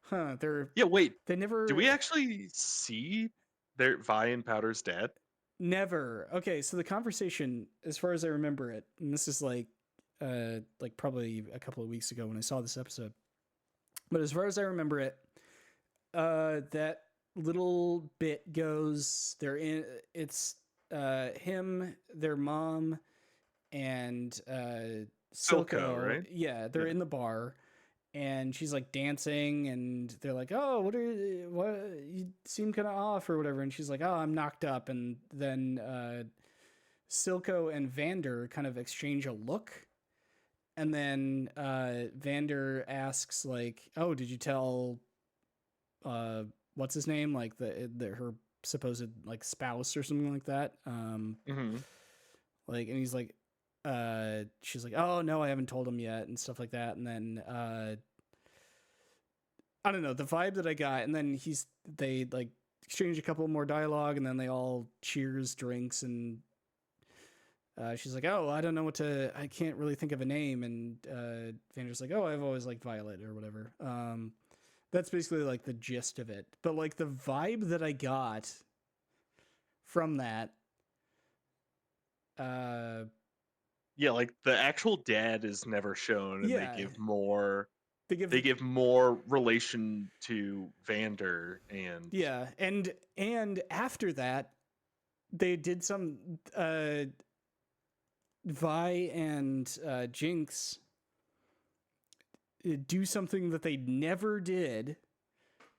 huh, Yeah, wait. they Do never we actually see their Vi and Powder's dad? never. Okay, so the conversation, as far as I remember it, and this is like probably a couple of weeks ago when I saw this episode, but as far as I remember it, that little bit goes. They're in. It's him, their mom, and Silco, Silco. right? Yeah, they're Yeah. in the bar, and she's like dancing, and they're like, "Oh, what? You seem kind of off or whatever." And she's like, "Oh, I'm knocked up." And then Silco and Vander kind of exchange a look, and then Vander asks like, "Oh, did you tell uh what's his name, like the her supposed like spouse or something like that?" Hmm. Like, and he's like, she's like, "Oh no, I haven't told him yet," and stuff like that. And then I don't know, the vibe that I got. And then they like exchange a couple more dialogue, and then they all cheers drinks. And she's like, "Oh, I don't know I can't really think of a name." And Vander's like, "Oh, I've always liked Violet," or whatever. That's basically like the gist of it. But like the vibe that I got from that, uh, Yeah, like the actual dad is never shown, and yeah, they give they give more relation to Vander and yeah, and after that, they did some Vi and Jinx do something that they never did.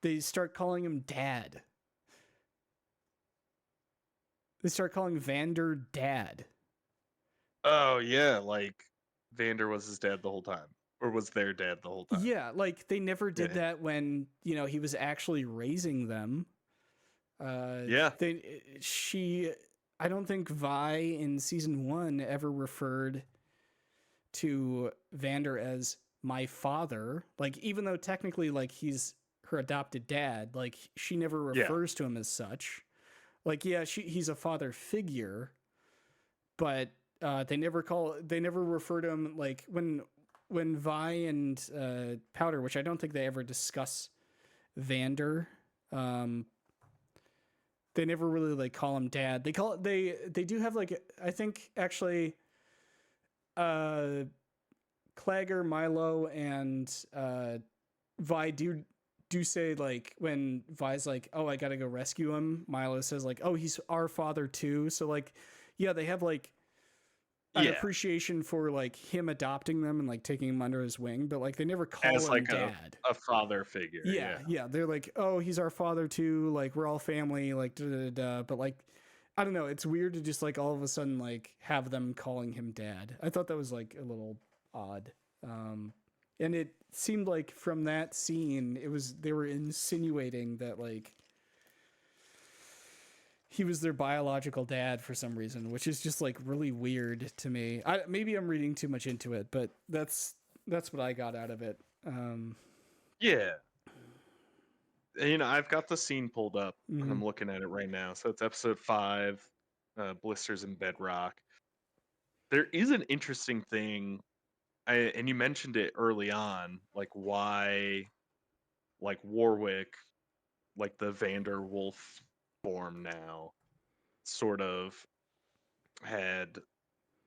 They start calling him Dad. They start calling Vander Dad. oh yeah, like Vander was his dad the whole time, or was their dad the whole time. Yeah, like they never did Yeah, that when he was actually raising them. yeah, She, I don't think Vi in season one ever referred to Vander as my father. Like, even though technically, like, he's her adopted dad, like, she never yeah. refers to him as such. Like, yeah, he's a father figure, but they never refer to him like when Vi and Powder, which I don't think they ever discuss Vander. Um, they never really like call him dad. They do have like, I think actually uh Clagger, Milo, and Vi do say, like, when Vi's like, "Oh, I gotta go rescue him," Milo says like, "Oh, he's our father too." So like, yeah, they have like an Yeah, appreciation for like him adopting them and like taking him under his wing, but like they never call as him like dad. a father figure. Yeah, Yeah, yeah, they're like, "Oh, he's our father too. Like, we're all family." Like, da da da. But like, I don't know. It's weird to just like all of a sudden like have them calling him dad. I thought that was like a little odd. And it seemed like from that scene, they were insinuating that like he was their biological dad for some reason, which is just like really weird to me. Maybe I'm reading too much into it, but that's what I got out of it. yeah. And, I've got the scene pulled up, and Mhm. I'm looking at it right now. So it's episode 5, Blisters and Bedrock. There is an interesting thing, and you mentioned it early on, like why, like Warwick, like the Vander Wolf form now, sort of had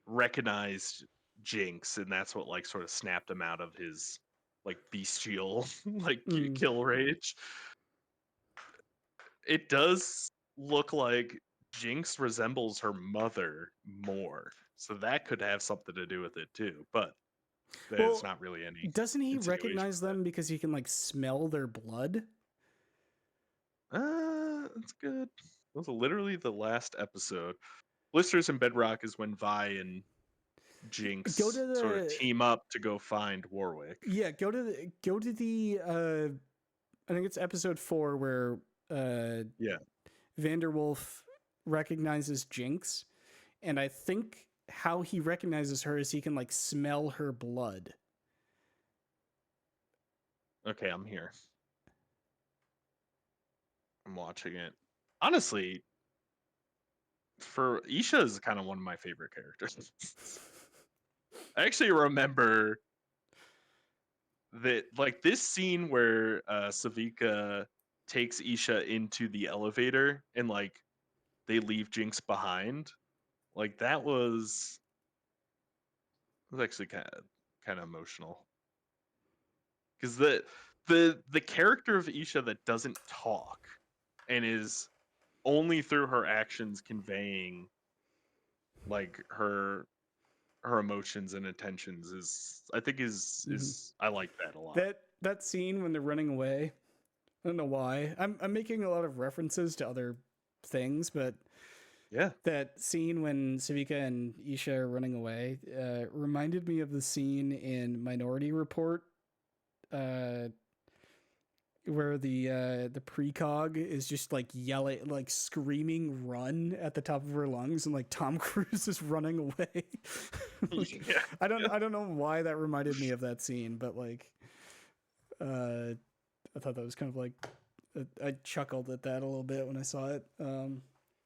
recognized Jinx, and that's what like sort of snapped him out of his like bestial like Mm. kill rage. It does look like Jinx resembles her mother more. So that could have something to do with it too, but there's Well, not really any doesn't he insinuation recognize of them because he can like smell their blood? that. That's good. was literally the last episode. Blisters and Bedrock is when Vi and Go Jinx to sort of the team up to go find Warwick. yeah. Go to the. I think it's episode 4 where Yeah. Vanderwolf recognizes Jinx, and I think how he recognizes her is he can like smell her blood. Okay, I'm here. I'm watching it. Honestly, for Isha is kind of one of my favorite characters. I actually remember that like this scene where Savika takes Isha into the elevator and like they leave Jinx behind. Like that was actually kind of emotional because the character of Isha that doesn't talk and is only through her actions conveying like her emotions and intentions is I think is I like that a lot. That scene when they're running away. I don't know why. I'm making a lot of references to other things, but Yeah. that scene when Savika and Isha are running away reminded me of the scene in Minority Report, uh, where the precog is just like yelling, like screaming, "Run!" at the top of her lungs, and like Tom Cruise is running away. Like, Yeah. I don't know why that reminded me of that scene, but like, I thought that was kind of like I chuckled at that a little bit when I saw it.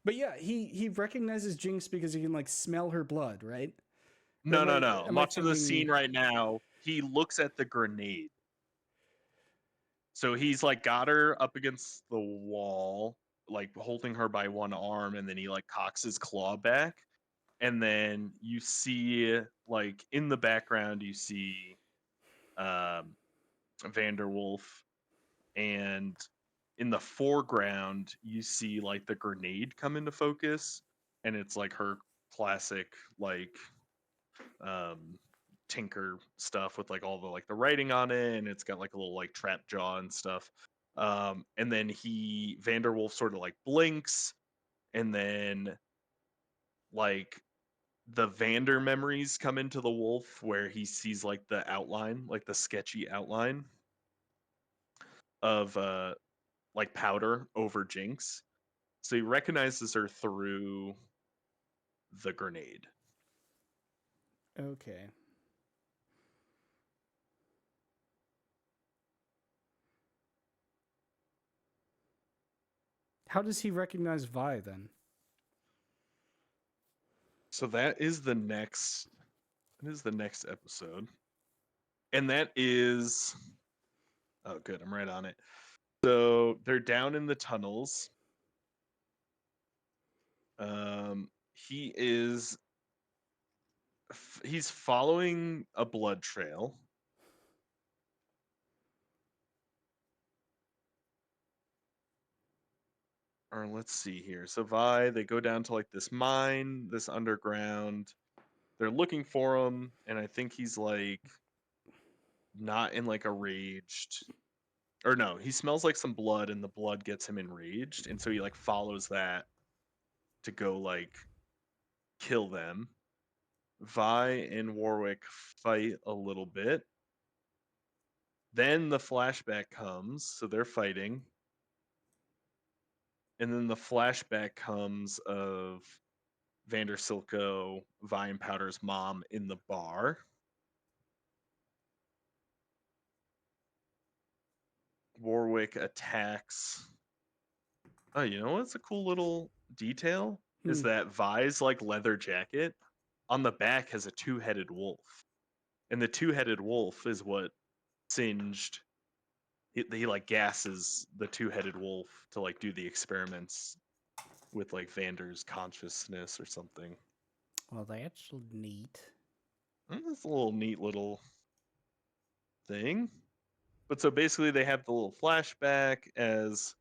But yeah, he recognizes Jinx because he can like smell her blood, right? Or No, no, no. am I'm I watching the thinking? scene right now. He looks at the grenade. So he's like got her up against the wall, like holding her by one arm, and then he like cocks his claw back. And then you see like in the background, you see um Vanderwolf, and in the foreground, you see like the grenade come into focus, and it's like her classic like um tinker stuff with like all the like the writing on it, and it's got like a little like trap jaw and stuff. And then Vanderwolf sort of like blinks, and then like the Vander memories come into the wolf where he sees like the outline, like the sketchy outline of like powder over Jinx. So he recognizes her through the grenade. Okay. How does he recognize Vi then? So that is the next episode. And that is oh good, I'm right on it. So they're down in the tunnels. He is he's following a blood trail. Or let's see here. So they go down to like this mine, this underground. They're looking for him, and I think he's like not in like a raged or no, he smells like some blood and the blood gets him enraged, and so he like follows that to go like kill them. Vi and Warwick fight a little bit. Then the flashback comes, so they're fighting. And then the flashback comes of Vander Silko, Vi and Powder's mom in the bar. Warwick attacks. Oh, you know what's a cool little detail? Is Hmm. that Vi's like leather jacket on the back has a two-headed wolf. And the two-headed wolf is what singed he like gasses the two-headed wolf to like do the experiments with like Vander's consciousness or something. Well, that's neat. That's a little neat little thing. But so basically they have the little flashback as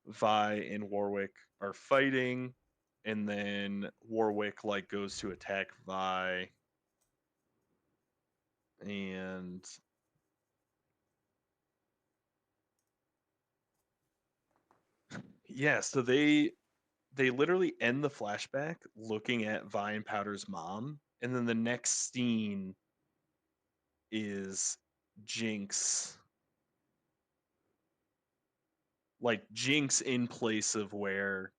Vi and Warwick are fighting, and then Warwick like goes to attack Vi, and yeah, so they literally end the flashback looking at Vi and Powder's mom, and then the next scene is Jinx, like Jinx in place of where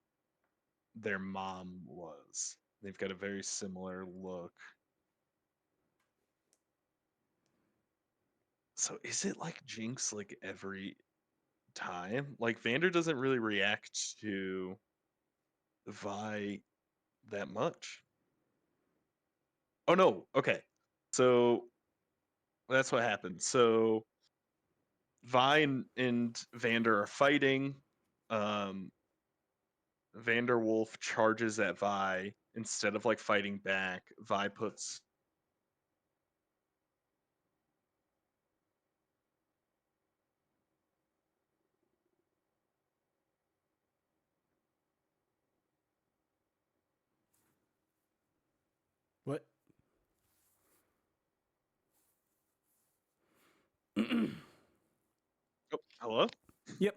their mom was. They've got a very similar look. So is it like Jinx like every time? Like Vander doesn't really react to Vi that much. Oh no, okay. So that's what happened. So Vi and Vander are fighting. Um Vanderwolf charges at Vi. Instead of like fighting back, Vi puts What? oh, hello? Yep.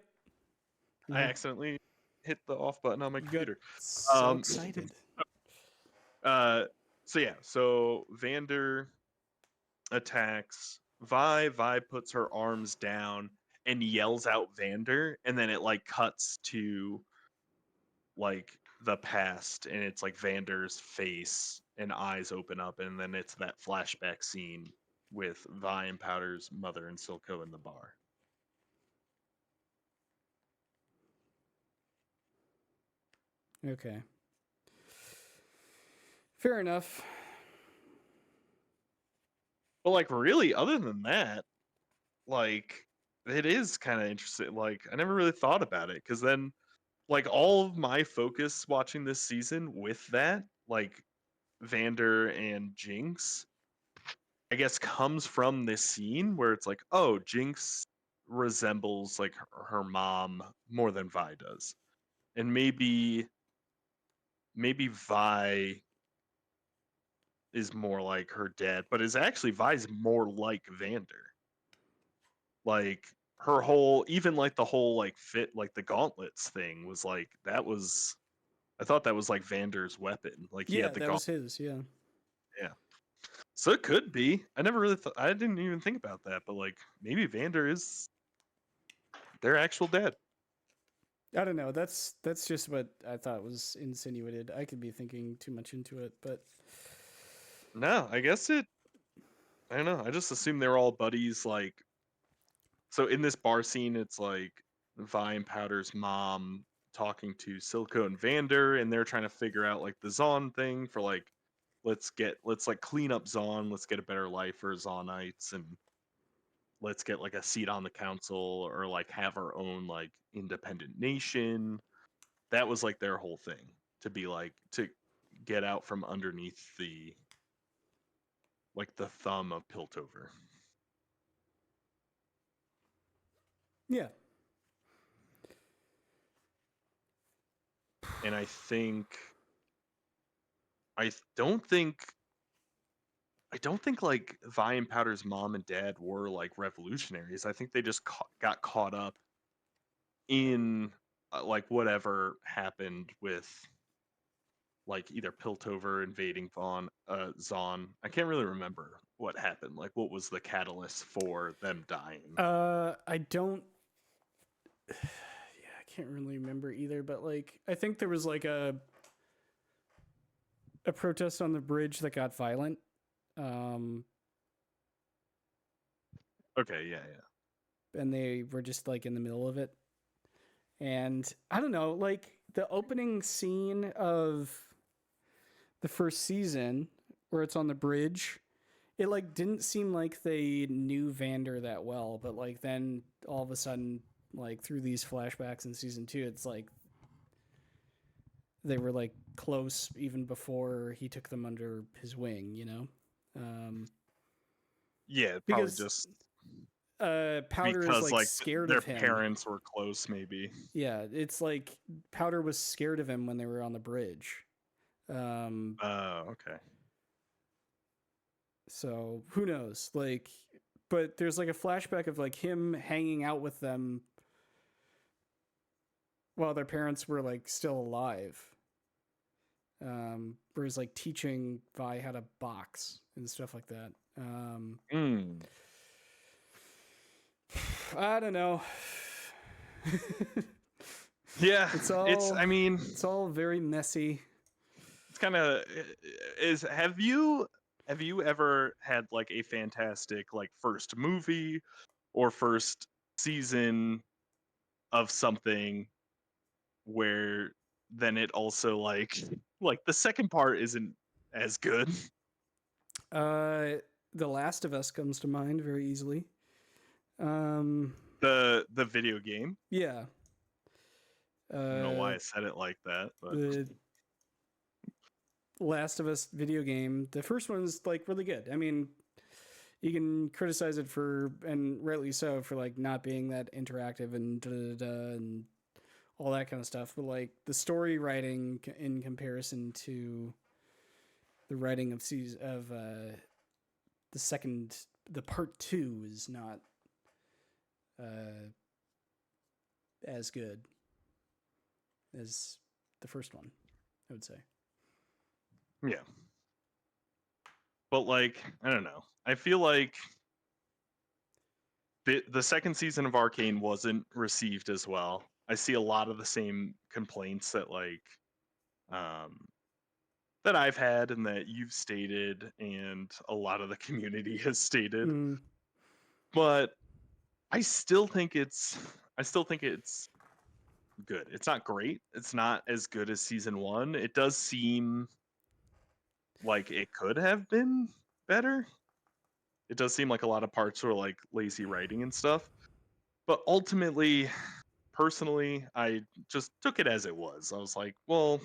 I Yeah. accidentally hit the off button on my You got computer. so excited. Uh so yeah, so Vander attacks Vi. Vi puts her arms down and yells out Vander, and then it like cuts to like the past, and it's like Vander's face and eyes open up, and then it's that flashback scene with Vi and Powder's mother and Silco in the bar. Okay. Fair enough. But like really, other than that, like it is kind of interesting. Like I never really thought about it because then like all of my focus watching this season with that, like Vander and Jinx, I guess comes from this scene where it's like, oh, Jinx resembles like her mom more than Vi does. And maybe Vi is more like her dad, but is actually Vi's more like Vander. Like her whole even like the whole like fit like the gauntlets thing was like that was I thought that was like Vander's weapon. Like he Yeah, had the that was gauntlet. his. Yeah. Yeah. So it could be. I never really thought I didn't even think about that, but like maybe Vander is their actual dad. I don't know. That's just what I thought was insinuated. I could be thinking too much into it, but No, I guess it I don't know. I just assumed they were all buddies like so in this bar scene it's like Vine Powder's mom talking to Silco and Vander and they're trying to figure out like the Zon thing for like let's like clean up Zon, let's get a better life for Zonites and let's get like a seat on the council or like have our own like independent nation. That was like their whole thing to be like to get out from underneath the like the thumb of Piltover. yeah. And I don't think I don't think like Vi and Powder's mom and dad were like revolutionaries. I think they just got caught up in like whatever happened with like either Piltover invading Zon. I can't really remember what happened. Like what was the catalyst for them dying? I don't. Yeah, I can't really remember either. But like, I think there was like a protest on the bridge that got violent. Um, Okay, yeah, yeah. and they were just like in the middle of it. And I don't know, like the opening scene of the first season where it's on the bridge, it like didn't seem like they knew Vander that well, but like then all of a sudden, like through these flashbacks in season 2, it's like they were like close even before he took them under his wing, you know? Yeah, probably Because just Powder is because like like scared their of him. parents were close maybe. Yeah, it's like Powder was scared of him when they were on the bridge. Um, Okay. so who knows? Like, but there's like a flashback of like him hanging out with them while their parents were like still alive. Whereas like teaching Vi how to box and stuff like that. Mm. I don't know. Yeah, I mean, it's all very messy. it's kind of is. Have you ever had like a fantastic like first movie or first season of something where then it also like the second part isn't as good? The Last of Us comes to mind very easily. Um, The video game. yeah. I don't know why Uh, I said it like that, but the Last of Us video game. The first one's like really good. I mean, you can criticize it for, and rightly so, for like not being that interactive and and all that kind of stuff. But like the story writing in comparison to the writing of the part two is not uh, as good as the first one, I would say. yeah. But like, I don't know. I feel like the second season of Arcane wasn't received as well. I see a lot of the same complaints that um that I've had and that you've stated and a lot of the community has stated. Mm, But I still think it's good. It's not great. It's not as good as season 1. It does seem like it could have been better. It does seem like a lot of parts were like lazy writing and stuff. But ultimately, personally, I just took it as it was. I was like, well,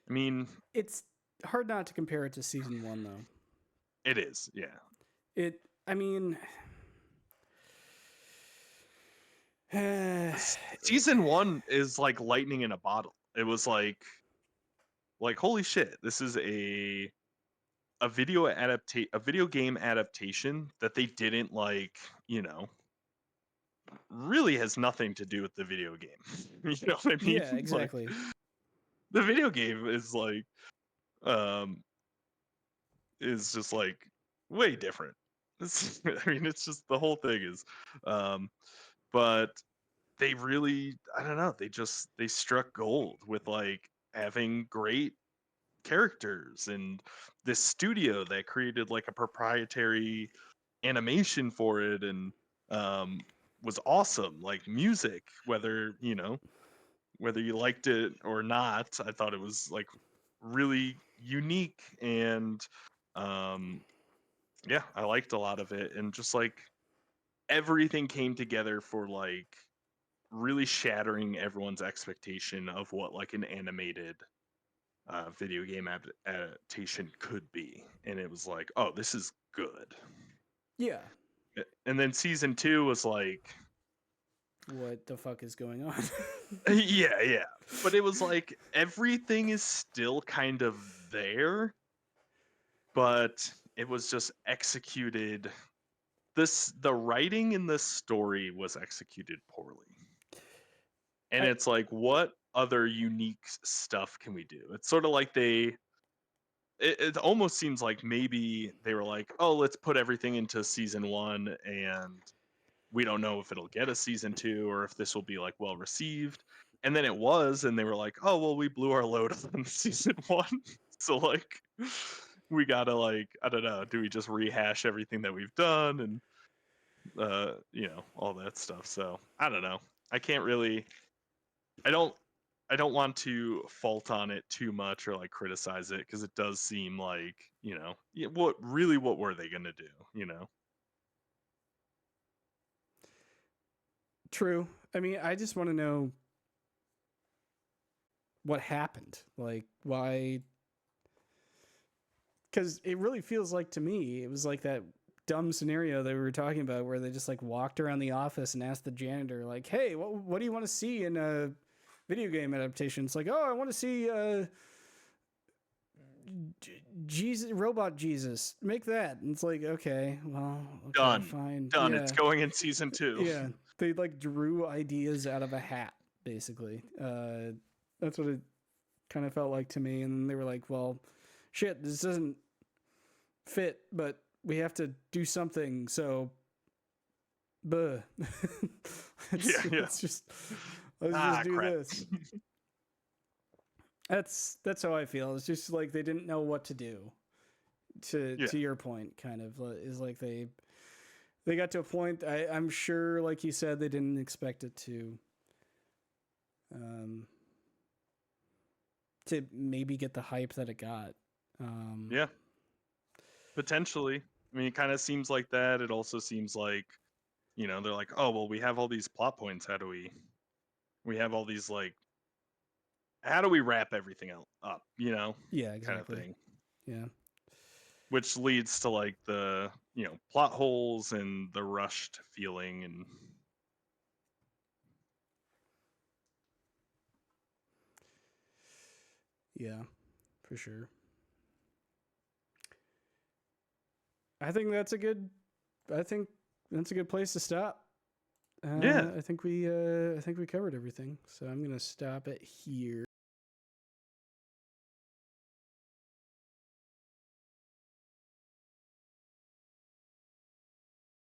I mean, it's hard not to compare it to season one, though. it is, yeah. I mean, Season 1 is like lightning in a bottle. It was like holy shit, this is a video game adaptation that they didn't like, really has nothing to do with the video game. You know what I mean? yeah, Like exactly. the video game is like um is just like way different. I mean, it's just the whole thing is um but they really, I don't know, they struck gold with like having great characters and this studio that created like a proprietary animation for it and um was awesome, like music, whether you liked it or not. I thought it was like really unique and um yeah, I liked a lot of it, and just like everything came together for like really shattering everyone's expectation of what like an animated video game adaptation could be, and it was like, oh, this is good. Yeah. And then season 2 was like, What the fuck is going on? yeah, but it was like everything is still kind of there, but it was just executed. The writing in this story was executed poorly, and I it's like, what other unique stuff can we do? It's sort of like it almost seems like maybe they were like, oh, let's put everything into season 1, and we don't know if it'll get a season 2 or if this will be like well received. And then it was, and they were like, oh well, we blew our load on season 1. So like we gotta, like, I don't know, do we just rehash everything that we've done and all that stuff. So I don't know. I can't really, I don't I don't want to fault on it too much or like criticize it, because it does seem like, what were they gonna do, True. I mean, I just want to know what happened. Like, why? Because it really feels like to me, it was like that dumb scenario that we were talking about where they just like walked around the office and asked the janitor, like, hey, what do you want to see in a video game adaptation? It's like, oh, I want to see Jesus, robot Jesus, make that. And it's like, okay, well, okay, done fine. done Yeah. it's going in season 2. Yeah. They like drew ideas out of a hat. basically. That's what it kind of felt like to me. And then they were like, well, shit, this doesn't fit, but we have to do something. So, buh. Yeah, yeah. Let's just do crap. this. That's how I feel. It's just like they didn't know what to do. To your point, kind of is like they got to a point. I'm sure, like you said, they didn't expect it to maybe get the hype that it got. Yeah, potentially. I mean, it kind of seems like that. It also seems like, they're like, oh well, we have all these plot points. How do we have all these, like, how do we wrap everything up? Yeah, Kind of exactly. thing. Yeah. Which leads to like the plot holes and the rushed feeling and yeah, for sure. I think that's a good place to stop. yeah. I think we covered everything. So I'm gonna stop it here.